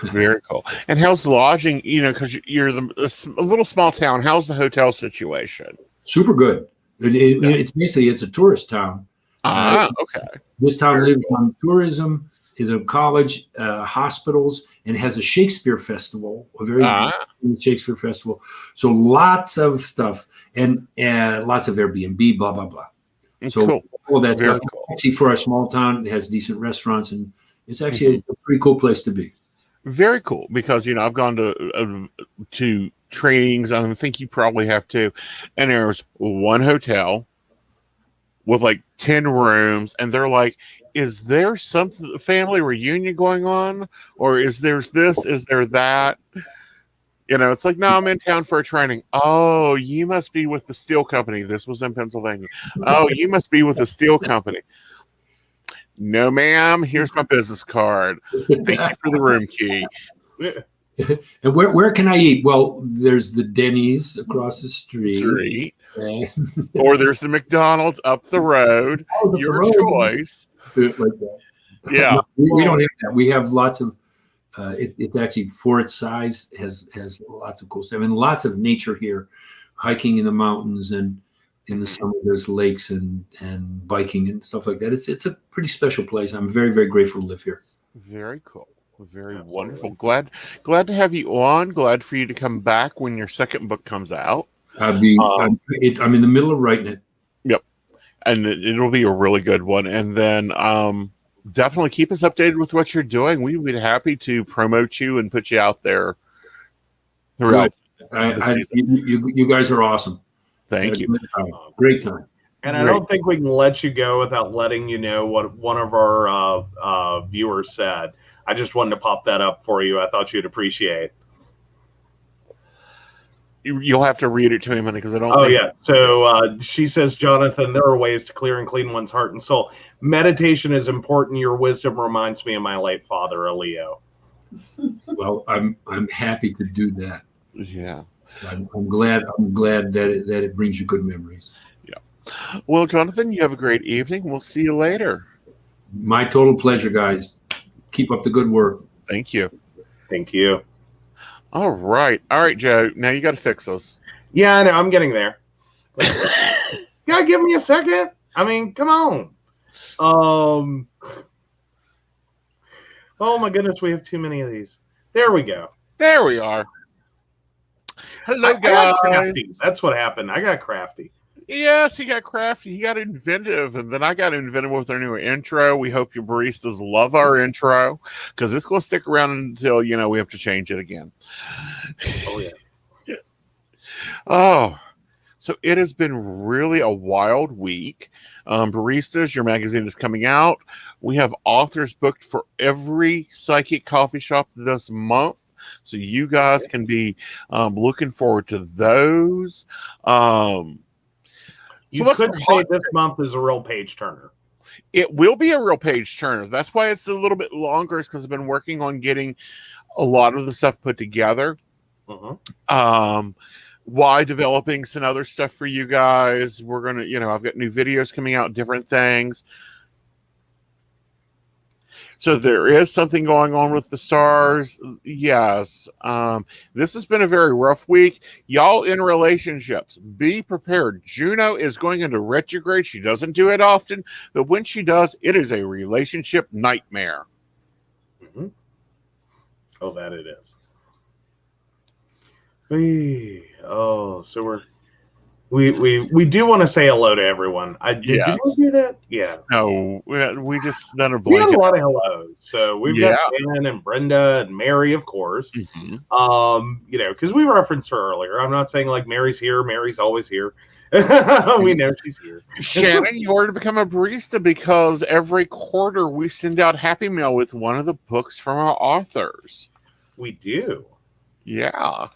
Very cool. And how's lodging? Because you're a little small town. How's the hotel situation? Super good. It's basically it's a tourist town. Okay. This town lives on tourism. Is a college, hospitals, and has a Shakespeare festival, a very Shakespeare festival. So lots of stuff and lots of Airbnb, blah blah blah. So cool. All that stuff. Cool. Actually, for a small town, it has decent restaurants, and it's actually a pretty cool place to be. Very cool, because I've gone to trainings, and I think you probably have too. And there's one hotel with like 10 rooms, and they're like, is there some family reunion going on, or is there this? Is there that? It's like, no, I'm in town for a training. Oh, you must be with the steel company. This was in Pennsylvania. Oh, you must be with the steel company. No, ma'am. Here's my business card. Thank you for the room key. And where can I eat? Well, there's the Denny's across the street. Or there's the McDonald's up the road. Your choice. Like that. Yeah. No, we don't have that. We have lots of it actually, for its size, has lots of cool stuff and lots of nature here, hiking in the mountains, and in the summer there's lakes and biking and stuff like that. It's a pretty special place. I'm very, very grateful to live here. Very cool. Very wonderful. Glad to have you on. Glad for you to come back when your second book comes out. I'm in the middle of writing it. Yep. And it'll be a really good one. And then definitely keep us updated with what you're doing. We would be happy to promote you and put you out there throughout. You guys are awesome. Thank you. Great time. And I don't think we can let you go without letting you know what one of our viewers said. I just wanted to pop that up for you. I thought you'd appreciate. You'll have to read it to him, because I don't. Oh, yeah. So she says, Johnathan, there are ways to clear and clean one's heart and soul. Meditation is important. Your wisdom reminds me of my late father, a Leo. Well, I'm happy to do that. Yeah. I'm glad that it brings you good memories. Yeah. Well, Johnathan, you have a great evening. We'll see you later. My total pleasure, guys. Keep up the good work. Thank you. Thank you. All right, Joe. Now you got to fix us. Yeah, I know. I'm getting there. You gotta give me a second. I mean, come on. Oh my goodness, we have too many of these. There we go. There we are. Hello, guys. That's what happened. I got crafty. Yes, he got crafty. He got inventive, and then I got inventive with our new intro. We hope your baristas love our intro, because it's going to stick around until we have to change it again. Oh yeah. Oh, so it has been really a wild week. Baristas, your magazine is coming out. We have authors booked for every psychic coffee shop this month, so you guys can be looking forward to those. You what's could our say hot this month is a real page turner. It will be a real page turner. That's why it's a little bit longer, is because I've been working on getting a lot of the stuff put together. Why developing some other stuff for you guys. We're going to, I've got new videos coming out, different things. So there is something going on with the stars. Yes. This has been a very rough week. Y'all in relationships, be prepared. Juno is going into retrograde. She doesn't do it often, but when she does, it is a relationship nightmare. Oh, that it is. So we do want to say hello to everyone. Did Yes. we do that? Yeah. No, we just done a We had blanket. a lot of hellos. So we've got Shannon and Brenda and Mary, of course. Because we referenced her earlier. I'm not saying like Mary's here. Mary's always here. We know she's here. Shannon, you are to become a barista because every quarter we send out Happy Mail with one of the books from our authors. We do. Yeah.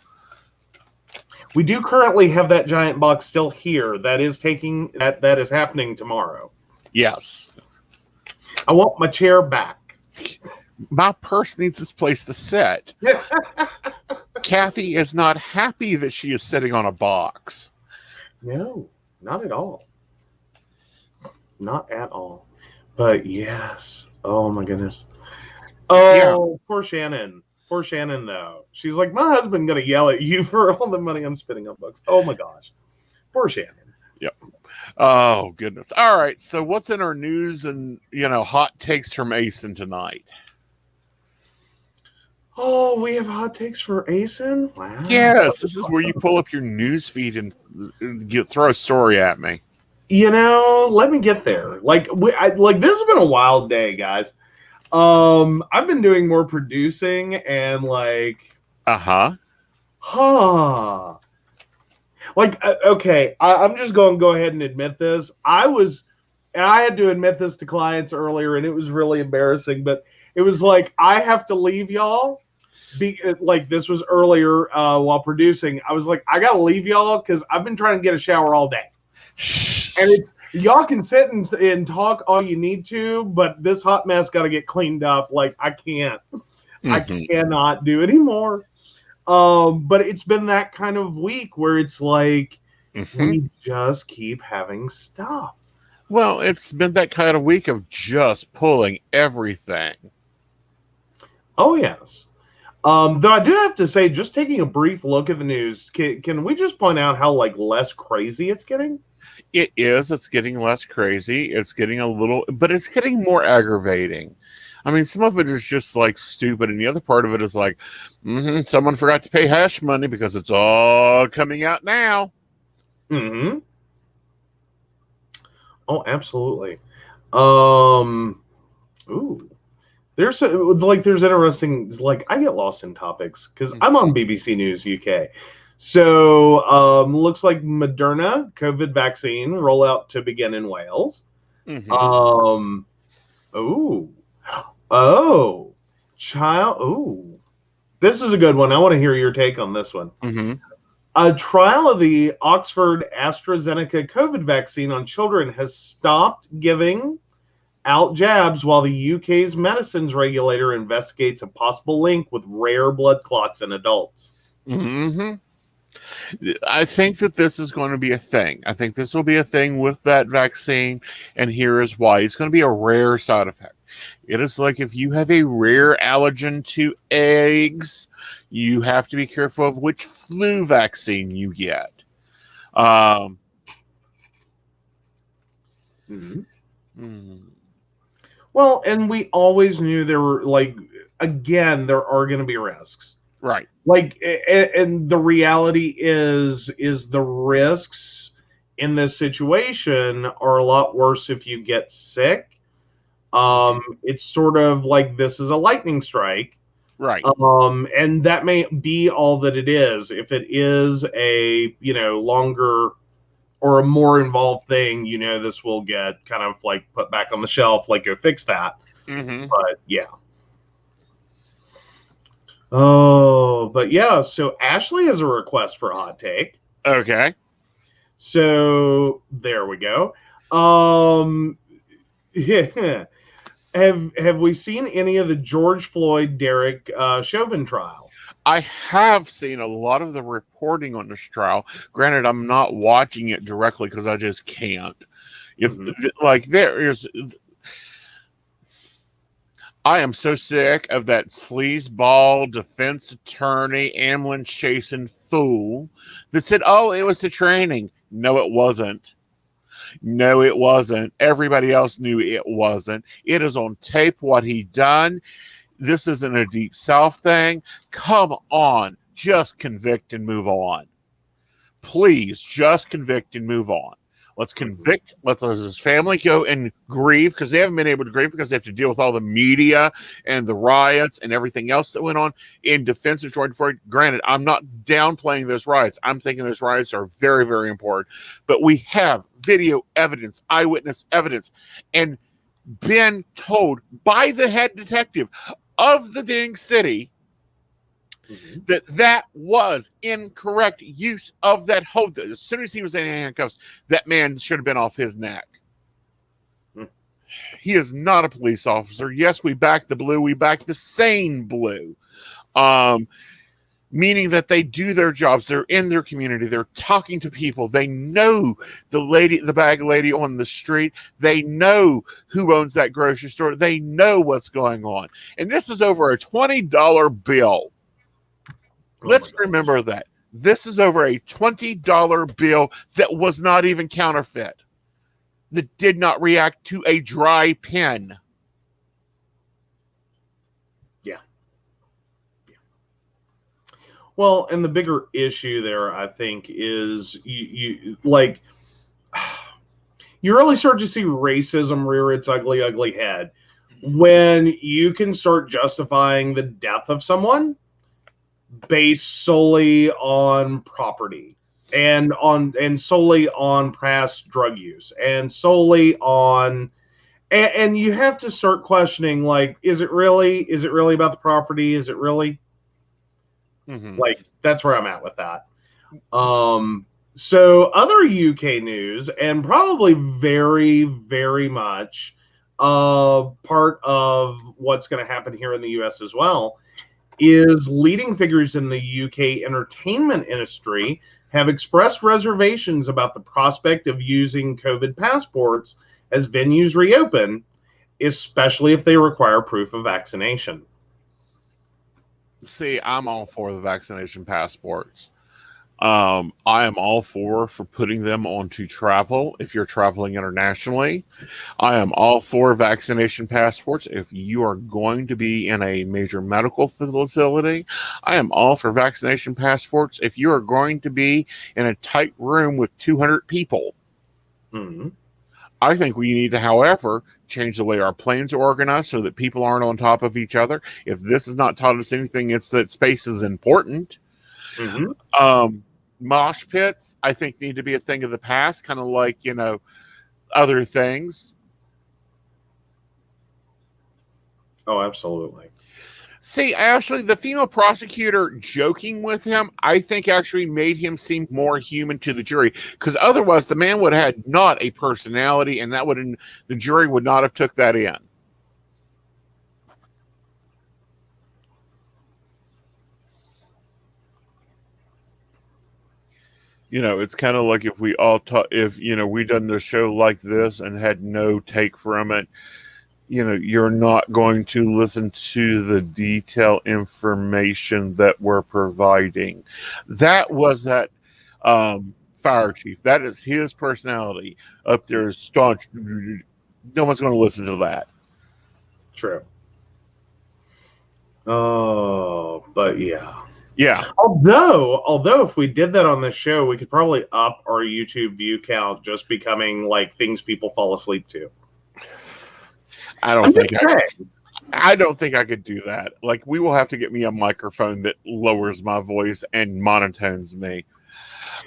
We do currently have that giant box still here. That is that is happening tomorrow. Yes. I want my chair back. My purse needs this place to sit. Kathy is not happy that she is sitting on a box. No, not at all. Not at all. But yes. Oh my goodness. Oh, yeah. Poor Shannon. Poor Shannon, though. She's like, my husband gonna yell at you for all the money I'm spending on books. Oh my gosh. Poor Shannon. Yep. Oh goodness. All right. So what's in our news and hot takes from Aeson tonight? Oh, we have hot takes for Aeson? Wow. Yes, this is where you pull up your news feed and throw a story at me. Let me get there. This has been a wild day, guys. I've been doing more producing and okay, I'm just going to go ahead and admit this. I had to admit this to clients earlier, and it was really embarrassing, but it was like, I have to leave y'all. This was earlier while producing. I was like, I got to leave y'all because I've been trying to get a shower all day. And y'all can sit and talk all you need to, but this hot mess got to get cleaned up. I can't. I cannot do anymore. But it's been that kind of week where it's like we just keep having stuff. Well, it's been that kind of week of just pulling everything. Oh, yes. Though I do have to say, just taking a brief look at the news, can we just point out how less crazy it's getting? It is. It's getting less crazy. It's getting but it's getting more aggravating. I mean, some of it is just stupid, and the other part of it is someone forgot to pay hash money because it's all coming out now. Oh, absolutely. Ooh. There's interesting, I get lost in topics because I'm on BBC News UK. So, looks like Moderna COVID vaccine rollout to begin in Wales. This is a good one. I want to hear your take on this one. A trial of the Oxford AstraZeneca COVID vaccine on children has stopped giving out jabs while the UK's medicines regulator investigates a possible link with rare blood clots in adults. I think that this is going to be a thing. I think this will be a thing with that vaccine, and here is why. It's going to be a rare side effect. It is like if you have a rare allergen to eggs, you have to be careful of which flu vaccine you get. Well, and we always knew there were, there are going to be risks. Right. And the reality is the risks in this situation are a lot worse if you get sick. It's sort of like this is a lightning strike. Right. And that may be all that it is. If it is a, longer or a more involved thing, this will get kind of put back on the shelf, go fix that. But yeah. Oh, but yeah. So Ashley has a request for a hot take. Okay. So There we go. Yeah. Have we seen any of the George Floyd Derek Chauvin trial? I have seen a lot of the reporting on this trial. Granted, I'm not watching it directly because I just can't. If like there is, I am so sick of that sleazeball defense attorney, ambulance chasing fool that said, "Oh, it was the training." No, it wasn't. No, it wasn't. Everybody else knew it wasn't. It is on tape what he done. This isn't a Deep South thing. Come on. Just convict and move on. Please, just convict and move on. Let's convict. Let's let his family go and grieve, because they haven't been able to grieve because they have to deal with all the media and the riots and everything else that went on in defense of George Floyd. Granted, I'm not downplaying those riots. I'm thinking those riots are very, very important. But we have video evidence, eyewitness evidence, and been told by the head detective of the dang city that was incorrect use of that hold. As soon as he was in handcuffs, that man should have been off his neck. He is not a police officer. Yes, we back the blue. We back the sane blue. Meaning that they do their jobs. They're in their community. They're talking to people. They know the bag lady on the street. They know who owns that grocery store. They know what's going on. And this is over a $20 bill. Let's remember that. This is over a $20 bill that was not even counterfeit, that did not react to a dry pen. Yeah. Well, and the bigger issue there, I think, is you really start to see racism rear its ugly, ugly head when you can start justifying the death of someone based solely on property and solely on past drug use and solely on, and you have to start questioning, like, is it really about the property? Is it really? Like, that's where I'm at with that. So other UK news, and probably very, very much part of what's going to happen here in the US as well, is leading figures in the UK entertainment industry have expressed reservations about the prospect of using COVID passports as venues reopen, especially if they require proof of vaccination. See, I'm all for the vaccination passports. I am all for putting them onto travel if you're traveling internationally. I am all for vaccination passports if you are going to be in a major medical facility. I am all for vaccination passports if you are going to be in a tight room with 200 people. I think we need to, however, change the way our planes are organized so that people aren't on top of each other. If this has not taught us anything, it's that space is important. Mosh pits, I think, need to be a thing of the past, kind of like, other things. Oh, absolutely. See, actually, the female prosecutor joking with him, I think, actually made him seem more human to the jury, because otherwise the man would have had not a personality, and the jury would not have took that in. It's kind of like if we all we done the show like this and had no take from it, you're not going to listen to the detailed information that we're providing. That was that fire chief. That is his personality up there, staunch. No one's going to listen to that. True. Oh, but yeah. Yeah. Although if we did that on this show, we could probably up our YouTube view count, just becoming like things people fall asleep to. I don't think I could do that. Like, we will have to get me a microphone that lowers my voice and monotones me.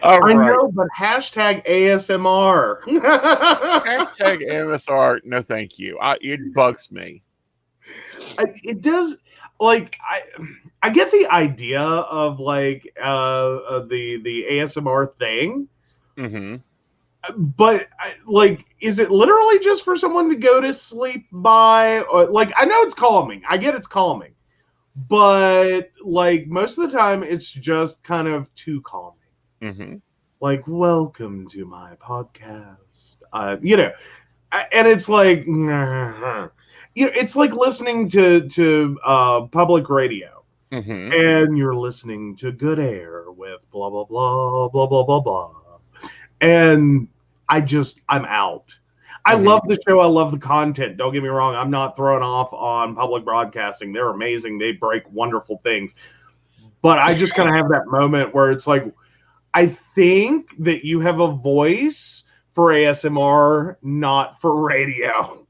I know, but hashtag ASMR. Hashtag ASMR. No, thank you. It bugs me. It does. Like, I get the idea of like the ASMR thing, But like, is it literally just for someone to go to sleep by? Or, like, I know it's calming. I get it's calming, but like most of the time, it's just kind of too calming. Mm-hmm. Like, welcome to my podcast. And it's like, it's like listening to public radio, Mm-hmm. and you're listening to Good Air with blah blah blah blah blah blah blah, and I'm out. I Mm-hmm. love the show. I love the content. Don't get me wrong. I'm not throwing off on public broadcasting. They're amazing. They break wonderful things. But I just kind of have that moment where it's like, I think that you have a voice for ASMR, not for radio.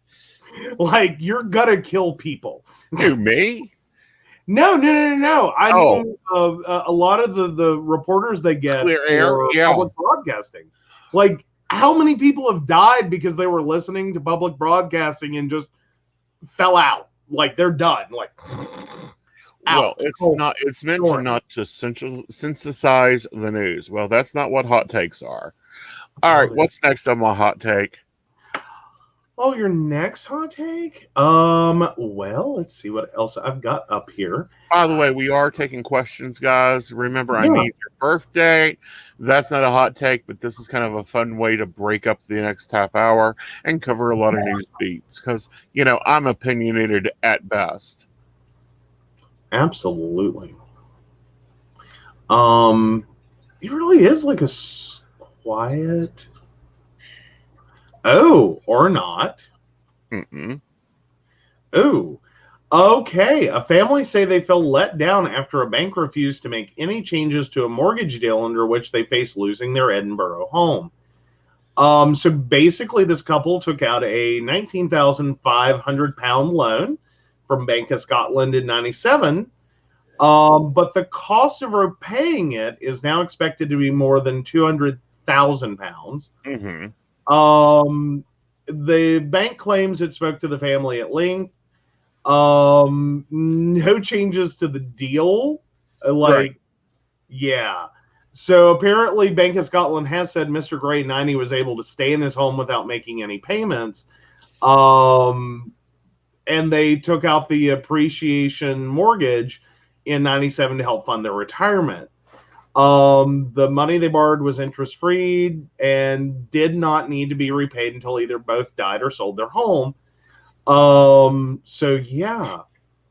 Like, you're gonna kill people. Who, me? No. I Oh. mean, a lot of the reporters they get Clear air, for yeah. public broadcasting. Like, how many people have died because they were listening to public broadcasting and just fell out? Like, they're done. Like, Well, out. it's meant to not to synthesize the news. Well, that's not what hot takes are. All right, what's next on my hot take? Oh, your next hot take? Well, let's see what else I've got up here. By the way, we are taking questions, guys. Remember, I Yeah. need your birthday. That's not a hot take, but this is kind of a fun way to break up the next half hour and cover a lot of news beats because, I'm opinionated at best. Absolutely. It really is like a quiet. Oh, or not. Mm-mm. Oh, okay. A family say they felt let down after a bank refused to make any changes to a mortgage deal under which they face losing their Edinburgh home. So basically, this couple took out a £19,500 loan from Bank of Scotland in '97. But the cost of repaying it is now expected to be more than £200,000. Mm-hmm. The bank claims it spoke to the family at length. No changes to the deal. Right. Yeah. So apparently Bank of Scotland has said Mr. Gray 90 was able to stay in his home without making any payments. And they took out the appreciation mortgage in '97 to help fund their retirement. The money they borrowed was interest-free and did not need to be repaid until either both died or sold their home. So yeah.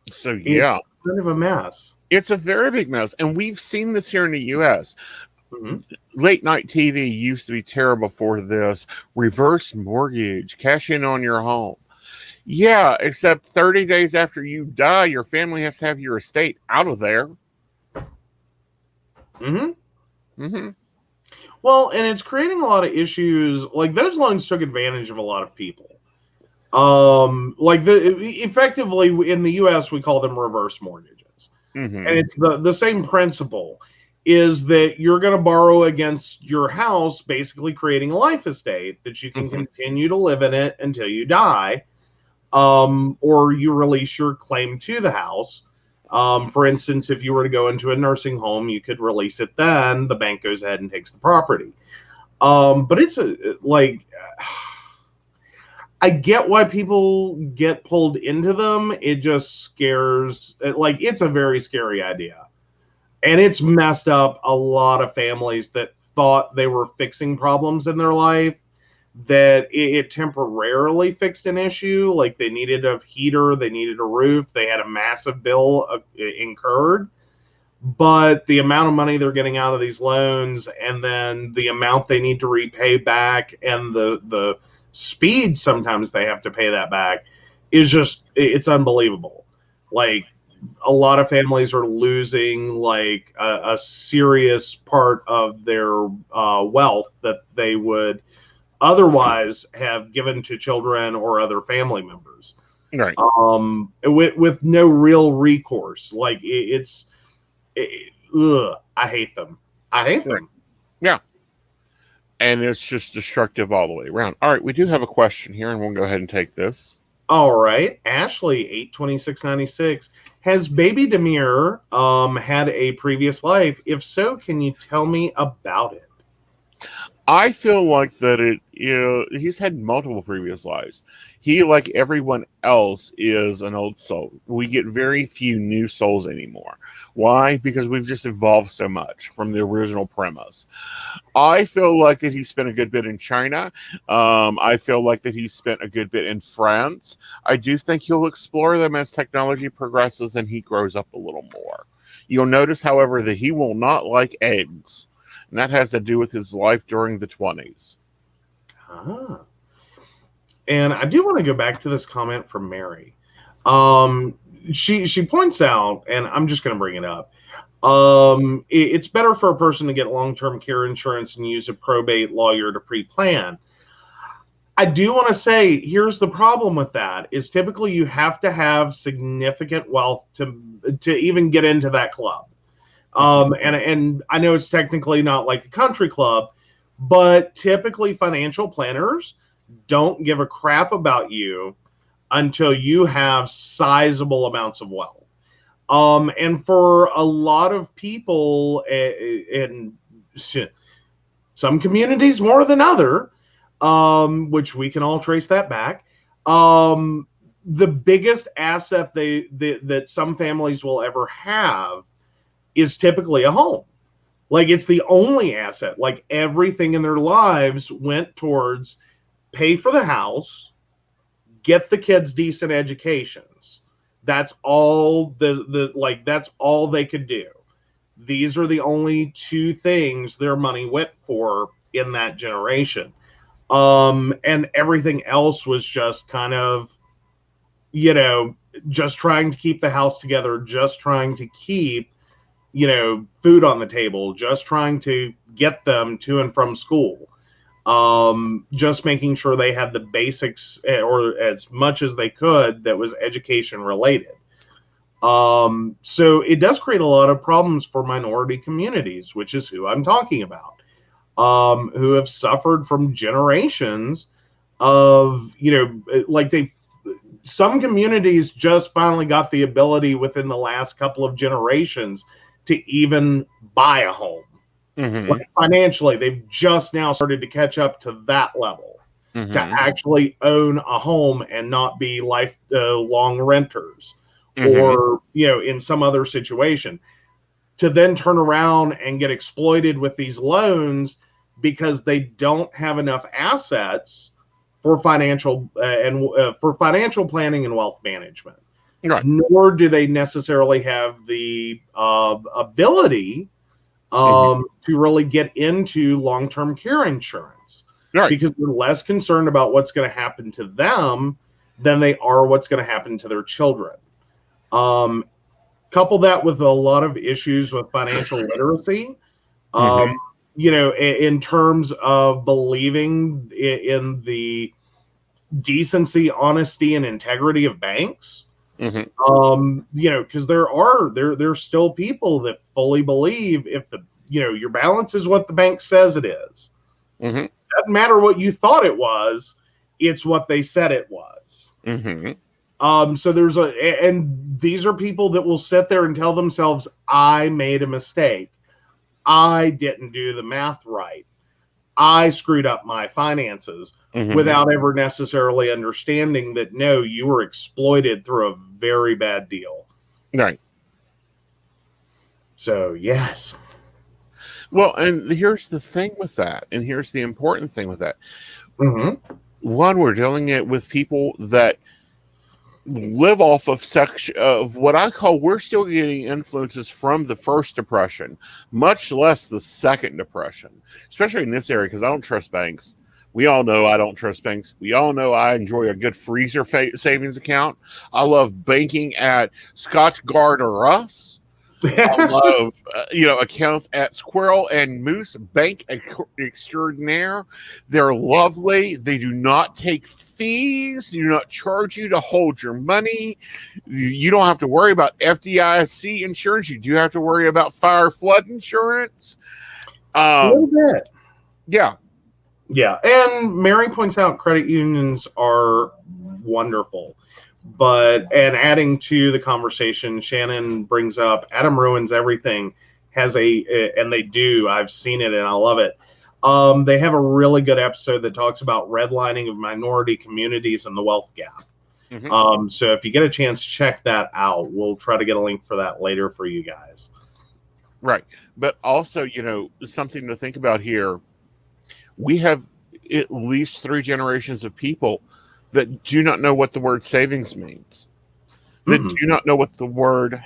It's kind of a mess. It's a very big mess. And we've seen this here in the U.S. Mm-hmm. Late night TV used to be terrible for this. Reverse mortgage, cash in on your home. Yeah, except 30 days after you die, your family has to have your estate out of there. Mm-hmm. Mm-hmm. Well, and it's creating a lot of issues. Like, those loans took advantage of a lot of people. Effectively in the U.S. we call them reverse mortgages, Mm-hmm. and it's the same principle. Is that you're going to borrow against your house, basically creating a life estate that you can Mm-hmm. continue to live in it until you die, or you release your claim to the house. For instance, if you were to go into a nursing home, you could release it then. The bank goes ahead and takes the property. But it's I get why people get pulled into them. It just scares, it's a very scary idea. And it's messed up a lot of families that thought they were fixing problems in their life, that it temporarily fixed an issue. Like, they needed a heater, they needed a roof, they had a massive bill incurred. But the amount of money they're getting out of these loans, and then the amount they need to repay back, and the speed sometimes they have to pay that back, is just, it's unbelievable. Like, a lot of families are losing like a serious part of their wealth that they would otherwise have given to children or other family members. Right. With no real recourse. Like, I hate them. I hate them. Yeah. And it's just destructive all the way around. All right, we do have a question here, and we'll go ahead and take this. All right. Ashley, 82696. Has Baby Demir had a previous life? If so, can you tell me about it? I feel like that he's had multiple previous lives. He, like everyone else, is an old soul. We get very few new souls anymore. Why? Because we've just evolved so much from the original premise. I feel like that he spent a good bit in China. I feel like that he spent a good bit in France. I do think he'll explore them as technology progresses and he grows up a little more. You'll notice, however, that he will not like eggs. And that has to do with his life during the 20s. Ah. And I do want to go back to this comment from Mary. She points out, and I'm just going to bring it up. It's better for a person to get long-term care insurance and use a probate lawyer to pre-plan. I do want to say, here's the problem with that: is typically you have to have significant wealth to even get into that club. And I know it's technically not like a country club, but typically financial planners don't give a crap about you until you have sizable amounts of wealth. And for a lot of people in some communities more than other, which we can all trace that back, the biggest asset that some families will ever have is typically a home. Like, it's the only asset. Like, everything in their lives went towards pay for the house, get the kids decent educations. That's all that's all they could do. These are the only two things their money went for in that generation. And everything else was just kind of, just trying to keep the house together, just trying to keep, food on the table, just trying to get them to and from school. Just making sure they had the basics, or as much as they could, that was education related. So it does create a lot of problems for minority communities, which is who I'm talking about, who have suffered from generations of, some communities just finally got the ability within the last couple of generations to even buy a home. Mm-hmm. Like, financially, they've just now started to catch up to that level, Mm-hmm. to actually own a home and not be lifelong renters, Mm-hmm. or in some other situation, to then turn around and get exploited with these loans because they don't have enough assets for financial planning and wealth management. Right. Nor do they necessarily have the ability to really get into long-term care insurance, Right. because they're less concerned about what's going to happen to them than they are what's going to happen to their children. Couple that with a lot of issues with financial literacy, in terms of believing in the decency, honesty, and integrity of banks. Because there's still people that fully believe if your balance is what the bank says it is. Doesn't matter what you thought it was, it's what they said it was. So and these are people that will sit there and tell themselves, I made a mistake. I didn't do the math right. I screwed up my finances, without ever necessarily understanding that, no, you were exploited through a very bad deal. Right. So, yes. Well, and here's the thing with that, and here's the important thing with that. One, we're dealing with people that live off of what I call, we're still getting influences from the first depression, much less the second depression, especially in this area, because I don't trust banks. We all know I don't trust banks. We all know I enjoy a good freezer savings account. I love banking at Scotch Guard or Us. I love, accounts at Squirrel and Moose Bank Extraordinaire. They're lovely. They do not take fees. They do not charge you to hold your money. You don't have to worry about FDIC insurance. You do have to worry about fire flood insurance. A little bit. Yeah. Yeah. And Mary points out credit unions are wonderful. And adding to the conversation, Shannon brings up Adam Ruins Everything and they do. I've seen it and I love it. They have a really good episode that talks about redlining of minority communities and the wealth gap. So if you get a chance, check that out. We'll try to get a link for that later for you guys. Right. But also, something to think about here. We have at least 3 generations of people that do not know what the word savings means. That do not know what the word,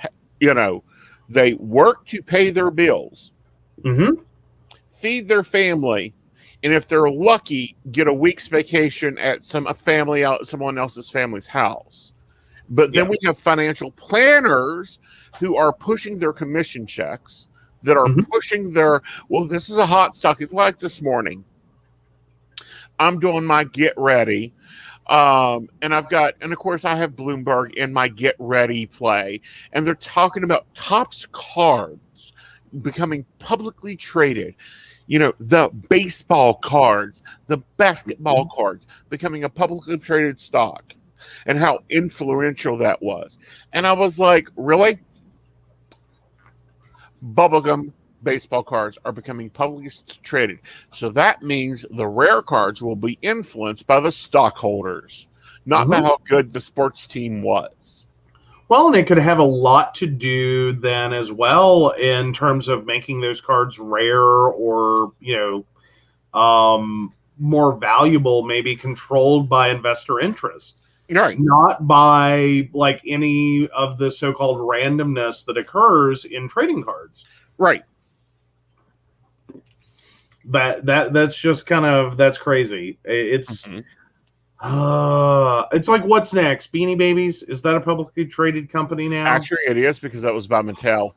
they work to pay their bills, feed their family, and if they're lucky, get a week's vacation at someone else's family's house. But then we have financial planners who are pushing their commission checks, that are pushing their, this is a hot stock. It's like this morning. I'm doing my get ready. And of course I have Bloomberg in my get ready play, and they're talking about Topps cards becoming publicly traded. The baseball cards, the basketball cards becoming a publicly traded stock, and how influential that was. And I was like, really? Bubblegum baseball cards are becoming publicly traded. So that means the rare cards will be influenced by the stockholders, not by how good the sports team was. Well, and it could have a lot to do then as well in terms of making those cards rare or, more valuable, maybe controlled by investor interest. Right. Not by like any of the so-called randomness that occurs in trading cards. Right. That's just that's crazy. It's it's like, what's next? Beanie Babies? Is that a publicly traded company now? Actually, it is, because that was by Mattel.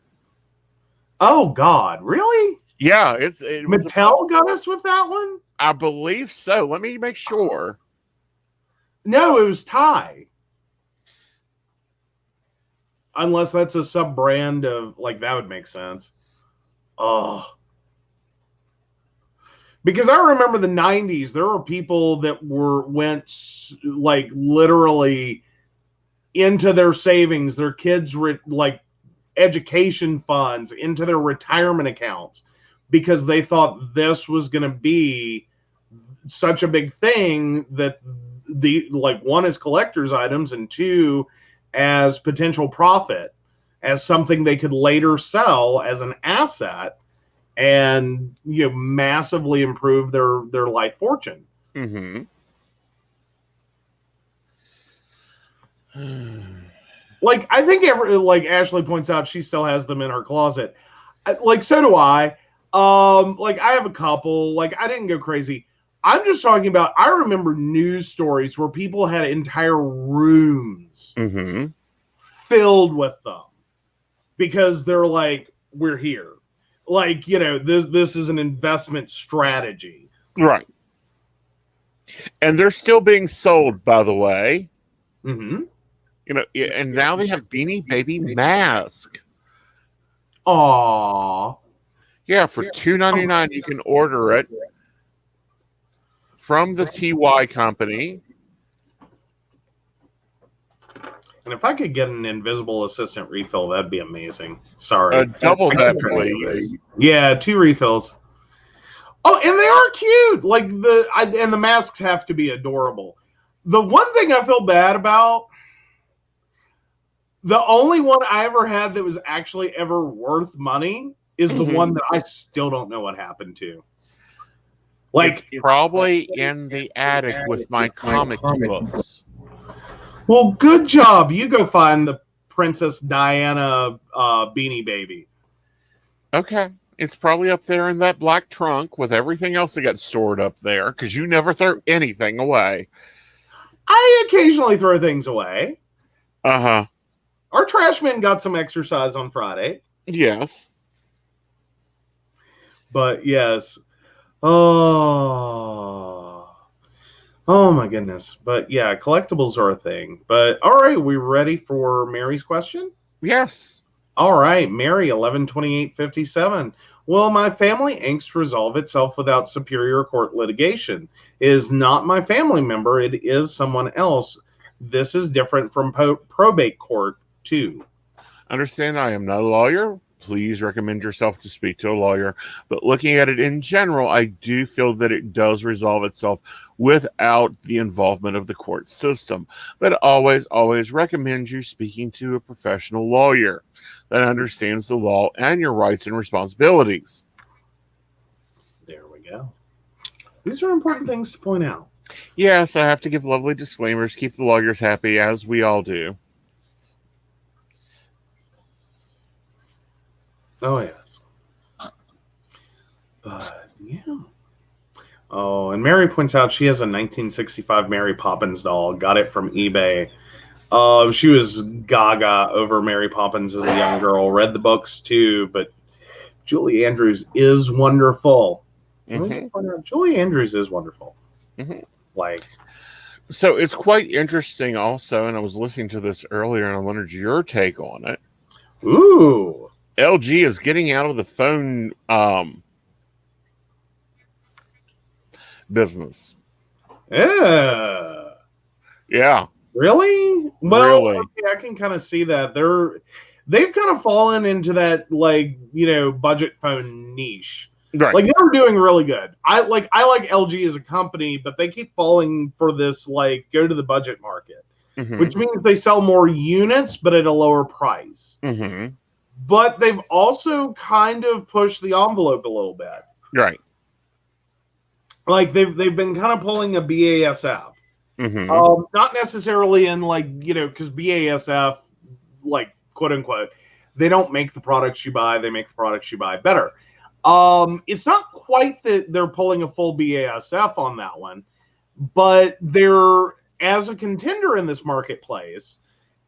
Oh God, really? Yeah, Mattel got us with that one? I believe so. Let me make sure. No, it was Thai. Unless that's a sub-brand of, that would make sense. Oh. Because I remember the 90s, there were people that went literally into their savings, their kids' education funds, into their retirement accounts, because they thought this was going to be such a big thing that one as collector's items, and 2 as potential profit, as something they could later sell as an asset and massively improve their life fortune. I think Ashley points out, she still has them in her closet. So do I. I have a couple. I didn't go crazy. I'm just talking about, I remember news stories where people had entire rooms filled with them because they're like, we're here. This is an investment strategy. Right. And they're still being sold, by the way. And now they have Beanie Baby mask. Aww. Yeah, for $2.99 you can order it from the TY company. And if I could get an invisible assistant refill, that'd be amazing. Sorry. Double that, please. Yeah, 2 refills. Oh, and they are cute. And the masks have to be adorable. The one thing I feel bad about, the only one I ever had that was actually ever worth money is the one that I still don't know what happened to. It's probably in the attic with my comic books. Well, good job. You go find the Princess Diana Beanie Baby. Okay. It's probably up there in that black trunk with everything else that got stored up there, because you never throw anything away. I occasionally throw things away. Uh-huh. Our trash man got some exercise on Friday. Yes. But yes. Oh my goodness. But yeah, collectibles are a thing. But all right, we ready for Mary's question? Yes. All right, Mary, 11/28/57. Will my family angst resolve itself without superior court litigation? It is not my family member, it is someone else. This is different from probate court too. Understand, I am not a lawyer. please recommend yourself to speak to a lawyer. But looking at it in general, I do feel that it does resolve itself without the involvement of the court system. But always, always recommend you speaking to a professional lawyer that understands the law and your rights and responsibilities. There we go. These are important things to point out. Yes, I have to give lovely disclaimers, keep the lawyers happy, as we all do. Oh, yes. But, yeah. Oh, and Mary points out she has a 1965 Mary Poppins doll. Got it from eBay. She was gaga over Mary Poppins as a young girl. Read the books, too, but Julie Andrews is wonderful. Julie Andrews is wonderful. Like, so it's quite interesting also, and I was listening to this earlier, and I wondered your take on it. Ooh. LG is getting out of the phone business. Yeah. Really? Well, really? Okay, I can kind of see that. They've kind of fallen into that, like, budget phone niche. Right. Like, they were doing really good. I like LG as a company, but they keep falling for this, like, go to the budget market, which means they sell more units, but at a lower price. But they've also kind of pushed the envelope a little bit. Right. Like, they've been kind of pulling a BASF. Not necessarily in, like, because BASF, like, quote unquote, they don't make the products you buy, they make the products you buy better. It's not quite that they're pulling a full BASF on that one, but they're, as a contender in this marketplace,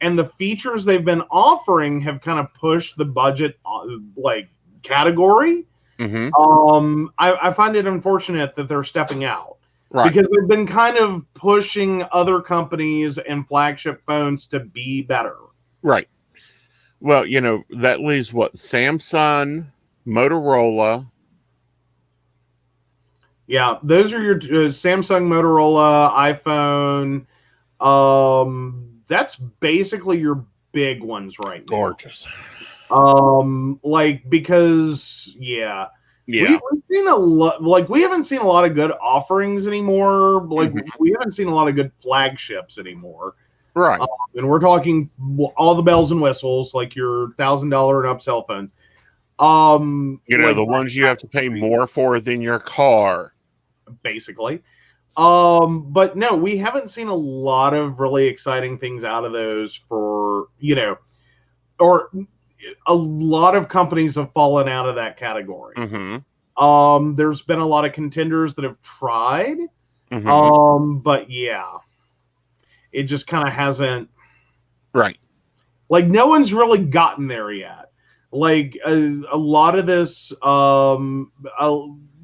and the features they've been offering have kind of pushed the budget, like, category. I find it unfortunate that they're stepping out. Right. Because they've been kind of pushing other companies and flagship phones to be better. Right. Well, that leaves what? Samsung, Motorola. Yeah, those are your Samsung, Motorola, iPhone. That's basically your big ones right now. Gorgeous. Because we've seen a lot. Like, we haven't seen a lot of good offerings anymore. Like, we haven't seen a lot of good flagships anymore. Right. And we're talking all the bells and whistles, like your $1,000 and up cell phones. The ones you have to pay more for than your car. Basically. But no, we haven't seen a lot of really exciting things out of those for, or a lot of companies have fallen out of that category. There's been a lot of contenders that have tried. But yeah, it just kind of hasn't. Right. Like, no one's really gotten there yet. Like, a lot of this,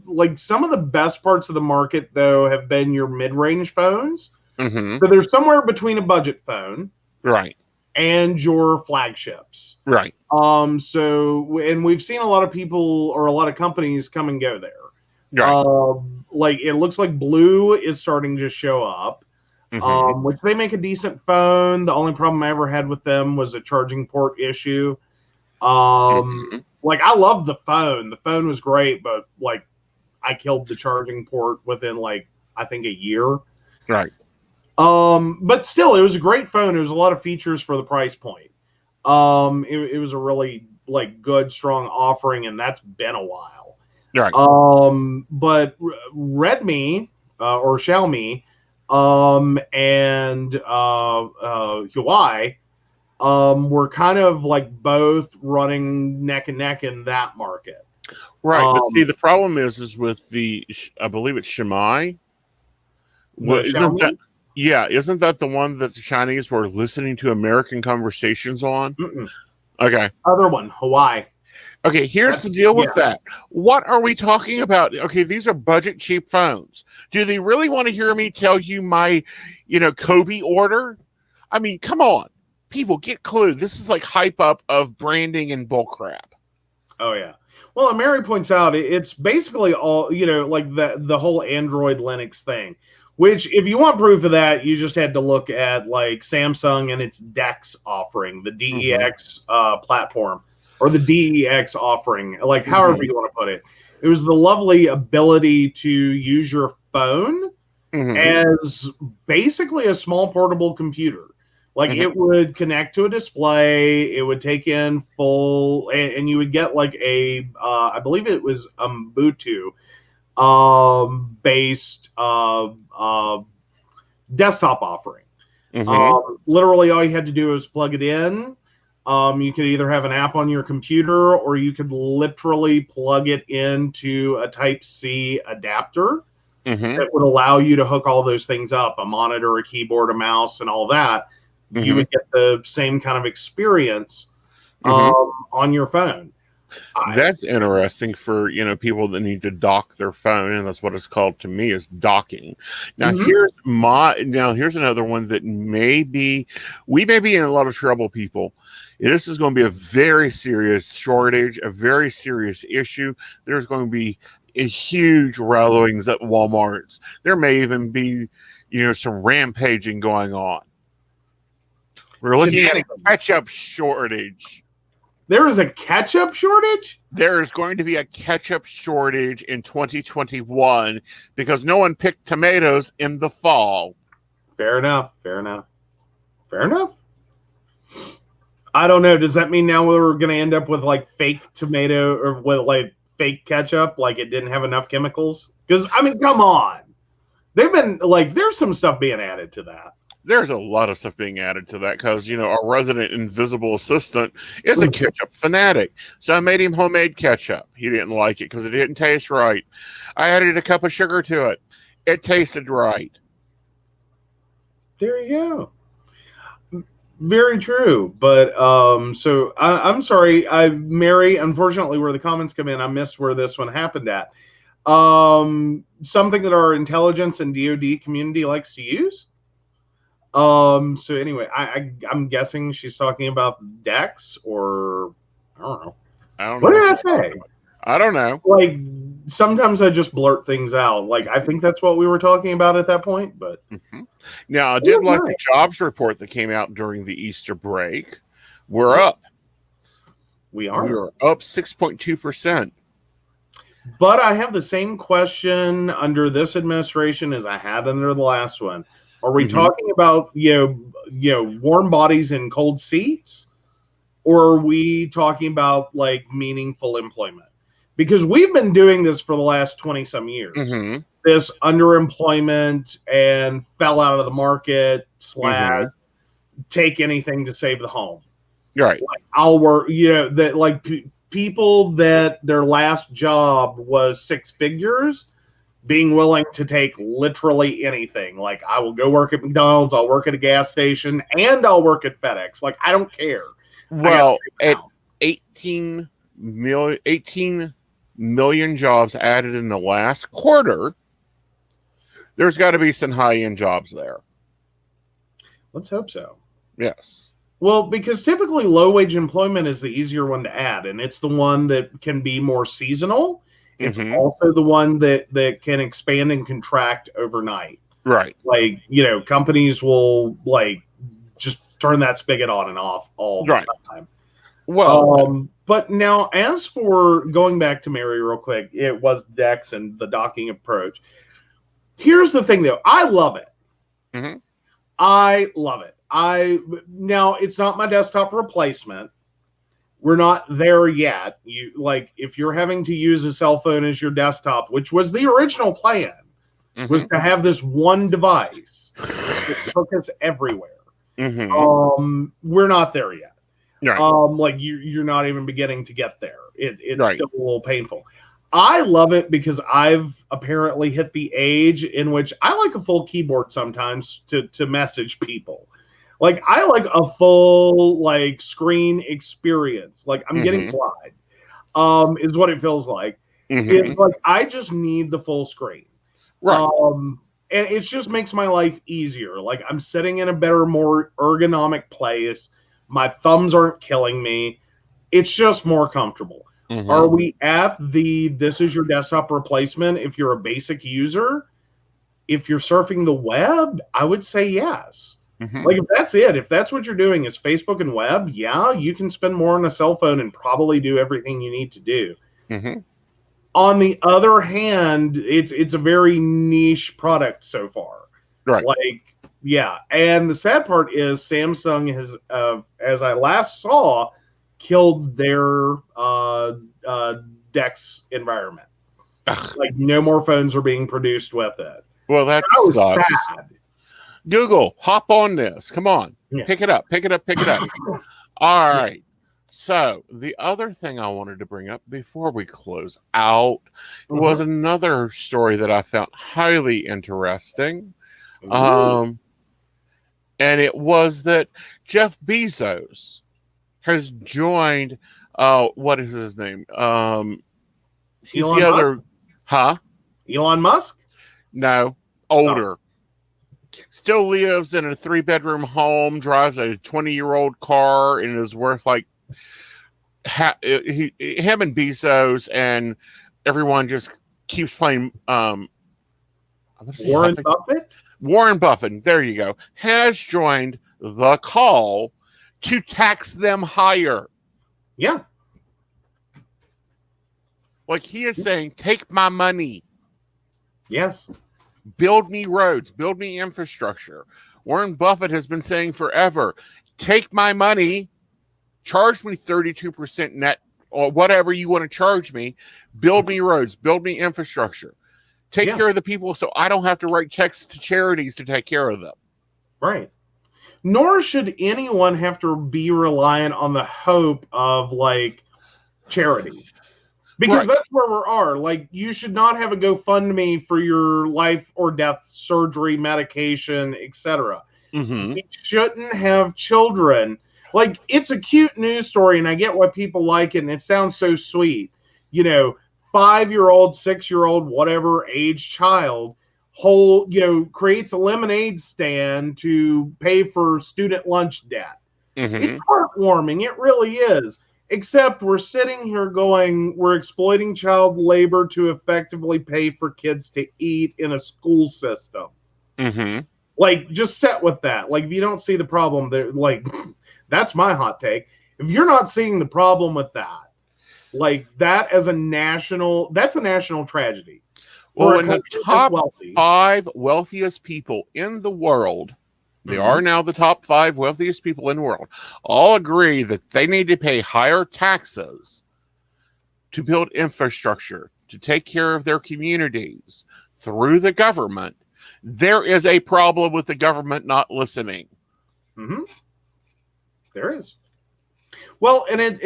like, some of the best parts of the market, though, have been your mid-range phones. So they're somewhere between a budget phone. Right. And your flagships. Right. And we've seen a lot of people or a lot of companies come and go there. Right. Like, it looks like Blue is starting to show up, which they make a decent phone. The only problem I ever had with them was a charging port issue. Like, I love the phone. The phone was great, but, like, I killed the charging port within, like, I think a year. Right. But still, it was a great phone. It was a lot of features for the price point. It was a really, like, good, strong offering, and that's been a while. Right. But Redmi, or Xiaomi, and Huawei, were kind of, like, both running neck and neck in that market. Right. But see, the problem is with I believe it's Xiaomi. Isn't that the one that the Chinese were listening to American conversations on? Okay. Other one, Hawaii. Okay, here's the deal with that. What are we talking about? Okay, these are budget cheap phones. Do they really want to hear me tell you my, Kobe order? I mean, come on. People, get clued. This is like hype up of branding and bull crap. Oh, yeah. Well, and Mary points out it's basically all, like the whole Android Linux thing. Which, if you want proof of that, you just had to look at, like, Samsung and its DeX offering, the DEX platform. or the DEX offering, like however Mhm. you want to put it. It was the lovely ability to use your phone Mhm. as basically a small portable computer. Like Mhm. it would connect to a display, it would take in full, and you would get like a, I believe it was Ubuntu based desktop offering. Mhm. Literally, all you had to do was plug it in. You could either have an app on your computer, or you could literally plug it into a Type C adapter Mhm. that would allow you to hook all those things up, a monitor, a keyboard, a mouse, and all that. You Mhm. would get the same kind of experience Mhm. on your phone. That's interesting for people that need to dock their phone, and that's what it's called to me is docking. Now here's another one that we may be in a lot of trouble, people. This is going to be a very serious shortage, a very serious issue. There's going to be a huge rallowings at Walmarts. There may even be some rampaging going on. We're looking at a ketchup shortage. There is a ketchup shortage? There is going to be a ketchup shortage in 2021 because no one picked tomatoes in the fall. Fair enough. Fair enough. Fair enough. I don't know. Does that mean now we're going to end up with like fake tomato or with like fake ketchup? Like it didn't have enough chemicals? Because, I mean, come on. They've been like, there's some stuff being added to that. There's a lot of stuff being added to that because, our resident invisible assistant is a ketchup fanatic. So I made him homemade ketchup. He didn't like it because it didn't taste right. I added a cup of sugar to it. It tasted right. There you go. Very true. But so I'm sorry. Mary, unfortunately, where the comments come in, I missed where this one happened at. Something that our intelligence and DoD community likes to use. So anyway, I'm guessing she's talking about Dex, or I don't know. I don't What know. did I say? I don't know. Like sometimes I just blurt things out. Like I think that's what we were talking about at that point. But Now I did like the jobs report that came out during the Easter break. We're up. We are. We're up 6.2%. But I have the same question under this administration as I had under the last one. Are we talking about warm bodies in cold seats, or are we talking about like meaningful employment? Because we've been doing this for the last 20 some years. This underemployment and fell out of the market / take anything to save the home. Right. Like, I'll work. That like people that their last job was 6 figures, being willing to take literally anything. Like, I will go work at McDonald's, I'll work at a gas station, and I'll work at FedEx. Like, I don't care. Well, at 18 million jobs added in the last quarter, there's got to be some high-end jobs there. Let's hope so. Yes. Well, because typically low-wage employment is the easier one to add, and it's the one that can be more seasonal. It's also the one that can expand and contract overnight. Right. Like, companies will like just turn that spigot on and off all the time. Well, but now as for going back to Mary real quick, it was Dex and the docking approach. Here's the thing though. I love it. I love it. Now it's not my desktop replacement. We're not there yet. If you're having to use a cell phone as your desktop, which was the original plan, was to have this one device that took us everywhere. We're not there yet. Right. You're not even beginning to get there. It's still a little painful. I love it because I've apparently hit the age in which I like a full keyboard sometimes to message people. Like, I like a full screen experience. Like, I'm getting blind, is what it feels like. It's like I just need the full screen. Right. And it just makes my life easier. Like, I'm sitting in a better, more ergonomic place. My thumbs aren't killing me. It's just more comfortable. Are we at this is your desktop replacement if you're a basic user? If you're surfing the web, I would say yes. Mhm. Like, if that's it, if that's what you're doing is Facebook and web, yeah, you can spend more on a cell phone and probably do everything you need to do. Mhm. On the other hand, it's a very niche product so far. Right. Like, yeah. And the sad part is Samsung has, as I last saw, killed their DeX environment. Ugh. Like, no more phones are being produced with it. Well, that That was sucks. sad. Google, hop on this. Come on. Yeah. Pick it up. Pick it up. Pick it up. All right. So the other thing I wanted to bring up before we close out was another story that I found highly interesting. And it was that Jeff Bezos has joined, what is his name? He's Elon the other, Musk? Elon Musk? No, older. Still lives in a 3-bedroom home, drives a 20-year-old car, and is worth like him and Bezos and everyone just keeps playing. Warren Buffett? Warren Buffett, there you go, has joined the call to tax them higher. Yeah. Like he is saying, take my money. Yes. Build me roads, build me infrastructure. Warren Buffett has been saying forever, take my money, charge me 32% net or whatever you want to charge me, build me roads, build me infrastructure. Take care of the people so I don't have to write checks to charities to take care of them. Right. Nor should anyone have to be reliant on the hope of like charity. Because that's where we are. Like, you should not have a GoFundMe for your life or death surgery, medication, etc. You shouldn't have children. Like, it's a cute news story, and I get why people like it, and it sounds so sweet. You know, 5-year-old, 6-year-old, whatever age child, creates a lemonade stand to pay for student lunch debt. It's heartwarming. It really is. Except we're sitting here going, we're exploiting child labor to effectively pay for kids to eat in a school system. Like, just set with that. Like, if you don't see the problem there, like, that's my hot take. If you're not seeing the problem with that, like, that as that's a national tragedy. Well, when the top 5 wealthiest people in the world, they are now the top 5 wealthiest people in the world, all agree that they need to pay higher taxes to build infrastructure, to take care of their communities through the government, there is a problem with the government not listening. There is. Well, and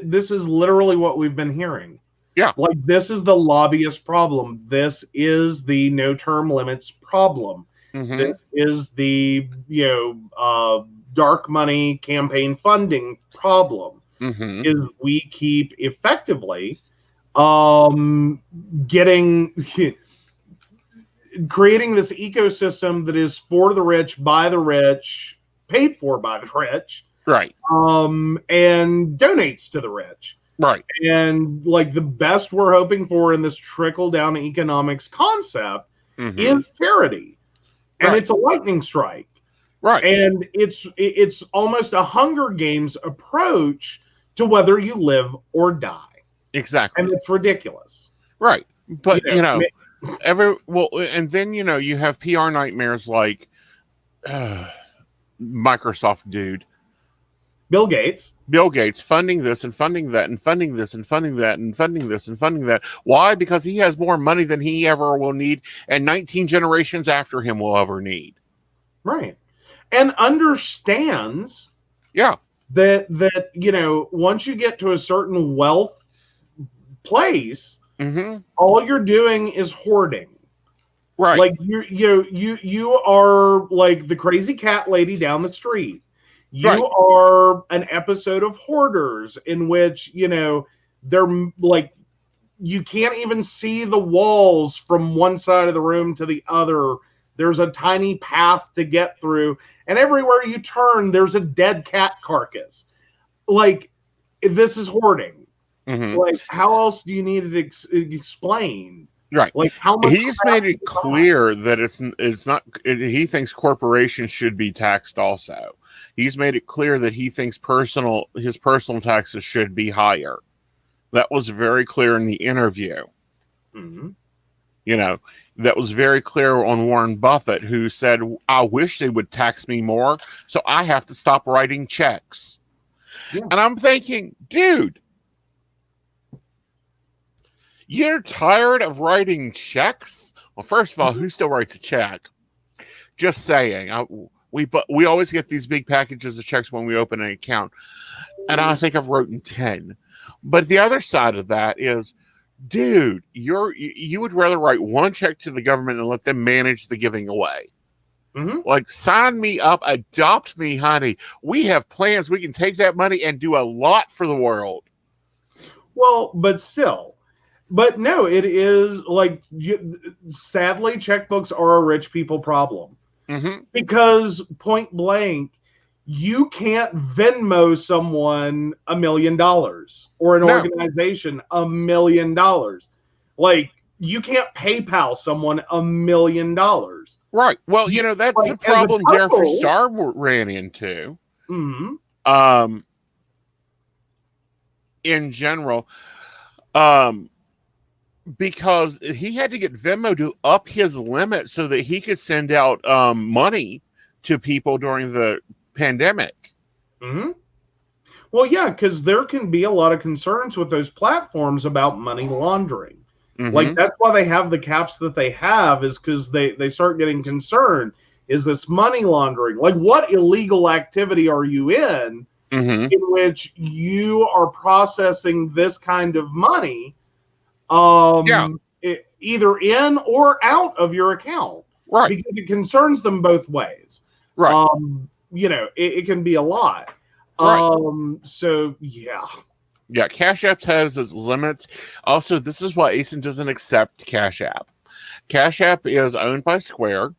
this is literally what we've been hearing. Yeah. Like, this is the lobbyist problem. This is the no term limits problem. This is the, dark money campaign funding problem. Is we keep effectively creating this ecosystem that is for the rich, by the rich, paid for by the rich. Right. And donates to the rich. Right. And like the best we're hoping for in this trickle down economics concept is charity. And it's a lightning strike. Right. And it's almost a Hunger Games approach to whether you live or die. Exactly. And it's ridiculous. Right. But, and then, you have PR nightmares like Microsoft dude. Bill Gates funding this and funding that and funding this and funding that and funding this and funding that. Why? Because he has more money than he ever will need and 19 generations after him will ever need. Right. And understands that once you get to a certain wealth place, all you're doing is hoarding. Right. Like you are like the crazy cat lady down the street. You are an episode of Hoarders in which, they're like, you can't even see the walls from one side of the room to the other. There's a tiny path to get through. And everywhere you turn, there's a dead cat carcass. Like, this is hoarding. Like, how else do you need to explain? Right. Like how much He's made it clear that it's not. He thinks corporations should be taxed also. He's made it clear that he thinks his personal taxes should be higher. That was very clear in the interview. Mm-hmm. You know, that was very clear on Warren Buffett, who said, "I wish they would tax me more, so I have to stop writing checks." Yeah. And I'm thinking, dude, you're tired of writing checks? Well, first of all, who still writes a check? Just saying. We always get these big packages of checks when we open an account, and I think I've written 10. But the other side of that is, dude, you would rather write one check to the government and let them manage the giving away. Mm-hmm. Like, sign me up, adopt me, honey. We have plans. We can take that money and do a lot for the world. Well, but still. But no, it is like, sadly, checkbooks are a rich people problem. Mm-hmm. Because point blank, you can't Venmo someone $1 million or an organization $1 million. Like, you can't PayPal someone $1 million. Right. Well, you know, that's Like, the problem as a Jennifer couple- Starr ran into. Mm-hmm. In general, because he had to get Venmo to up his limit so that he could send out money to people during the pandemic. Mm-hmm. Well, yeah, because there can be a lot of concerns with those platforms about money laundering. Mm-hmm. Like, that's why they have the caps that they have, is because they start getting concerned. Is this money laundering? Like, what illegal activity are you in Mm-hmm. which you are processing this kind of money either in or out of your account? Right. Because it concerns them both ways. Right. You know, it can be a lot. Right. So, yeah. Yeah, Cash App has its limits. Also, this is why Aeson doesn't accept Cash App. Cash App is owned by Square.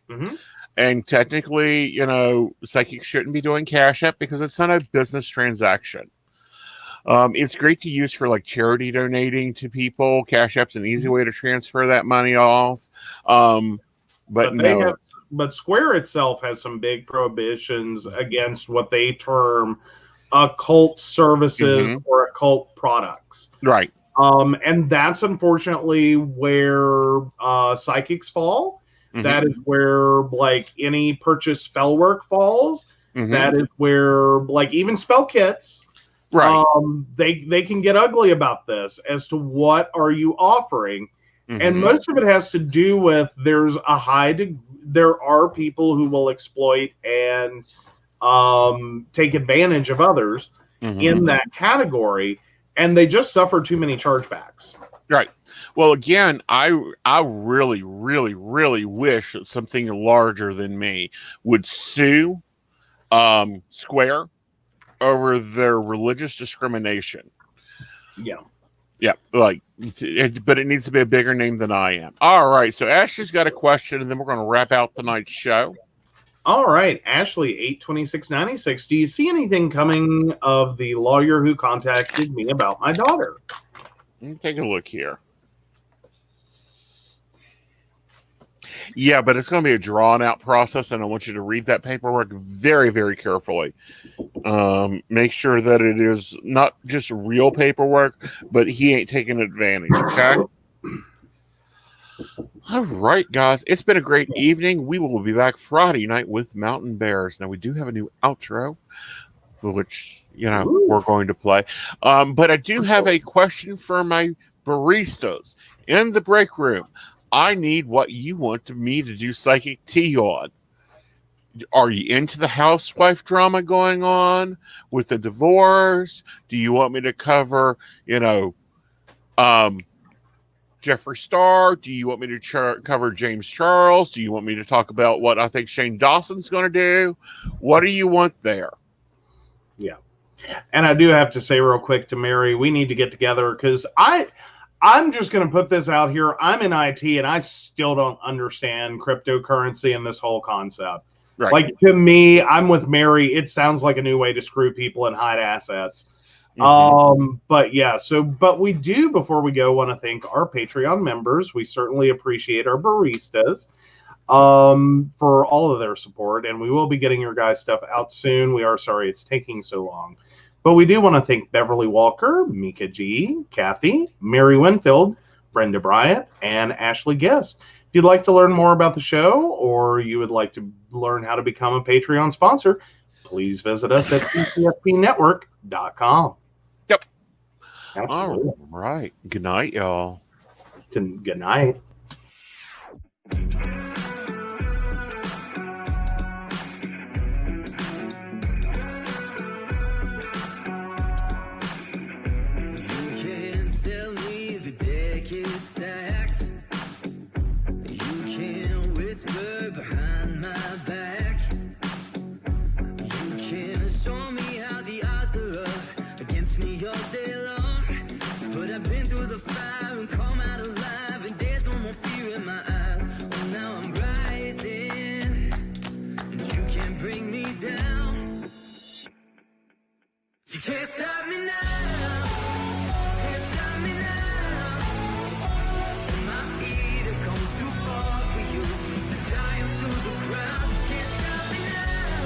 Mm-hmm. And technically, you know, psychics shouldn't be doing Cash App because it's not a business transaction. It's great to use for like charity donating to people. Cash App's an easy way to transfer that money off. But no. But Square itself has some big prohibitions against what they term occult services Mm-hmm. or occult products. Right. And that's unfortunately where psychics fall. Mm-hmm. That is where, like, any purchase spell work falls. Mm-hmm. That is where, like, even spell kits, right. They can get ugly about this as to what are you offering. Mm-hmm. And most of it has to do with there are people who will exploit and take advantage of others Mm-hmm. in that category, and they just suffer too many chargebacks. Right. Well, again, I really, really, really wish that something larger than me would sue Square over their religious discrimination. Yeah. Yeah, but it needs to be a bigger name than I am. All right, so Ashley's got a question, and then we're going to wrap out tonight's show. All right, Ashley, 82696. Do you see anything coming of the lawyer who contacted me about my daughter? Let me take a look here. Yeah, but it's going to be a drawn-out process, and I want you to read that paperwork very, very carefully. Make sure that it is not just real paperwork, but he ain't taking advantage, okay? All right, guys. It's been a great evening. We will be back Friday night with Mountain Bears. Now, we do have a new outro, which, you know, we're going to play. But I do have a question for my baristas in the break room. I need what you want me to do psychic tea on. Are you into the housewife drama going on with the divorce? Do you want me to cover, you know, Jeffree Star? Do you want me to cover James Charles? Do you want me to talk about what I think Shane Dawson's going to do? What do you want there? Yeah. And I do have to say real quick to Mary, we need to get together because I'm just going to put this out here. I'm in IT and I still don't understand cryptocurrency and this whole concept. Right. Like, to me, I'm with Mary. It sounds like a new way to screw people and hide assets. But yeah, but we do, before we go, want to thank our Patreon members. We certainly appreciate our baristas for all of their support, and we will be getting your guys' stuff out soon. We are sorry it's taking so long, but we do want to thank Beverly Walker, Mika G, Kathy, Mary Winfield, Brenda Bryant, and Ashley Guest. If you'd like to learn more about the show, or you would like to learn how to become a Patreon sponsor, please visit us at PCSPnetwork.com. Yep. Absolutely. All right. Good night, y'all. Good night. You can't stop me now, can't stop me now. My feet have come too far for you to tie 'em to the ground. You can't stop me now,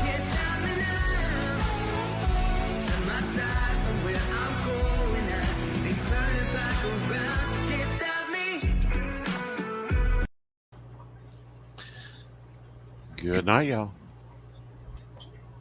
can't stop me now. Set my sights on where I'm going at, they turn it back around. You can't stop me. Good night, y'all.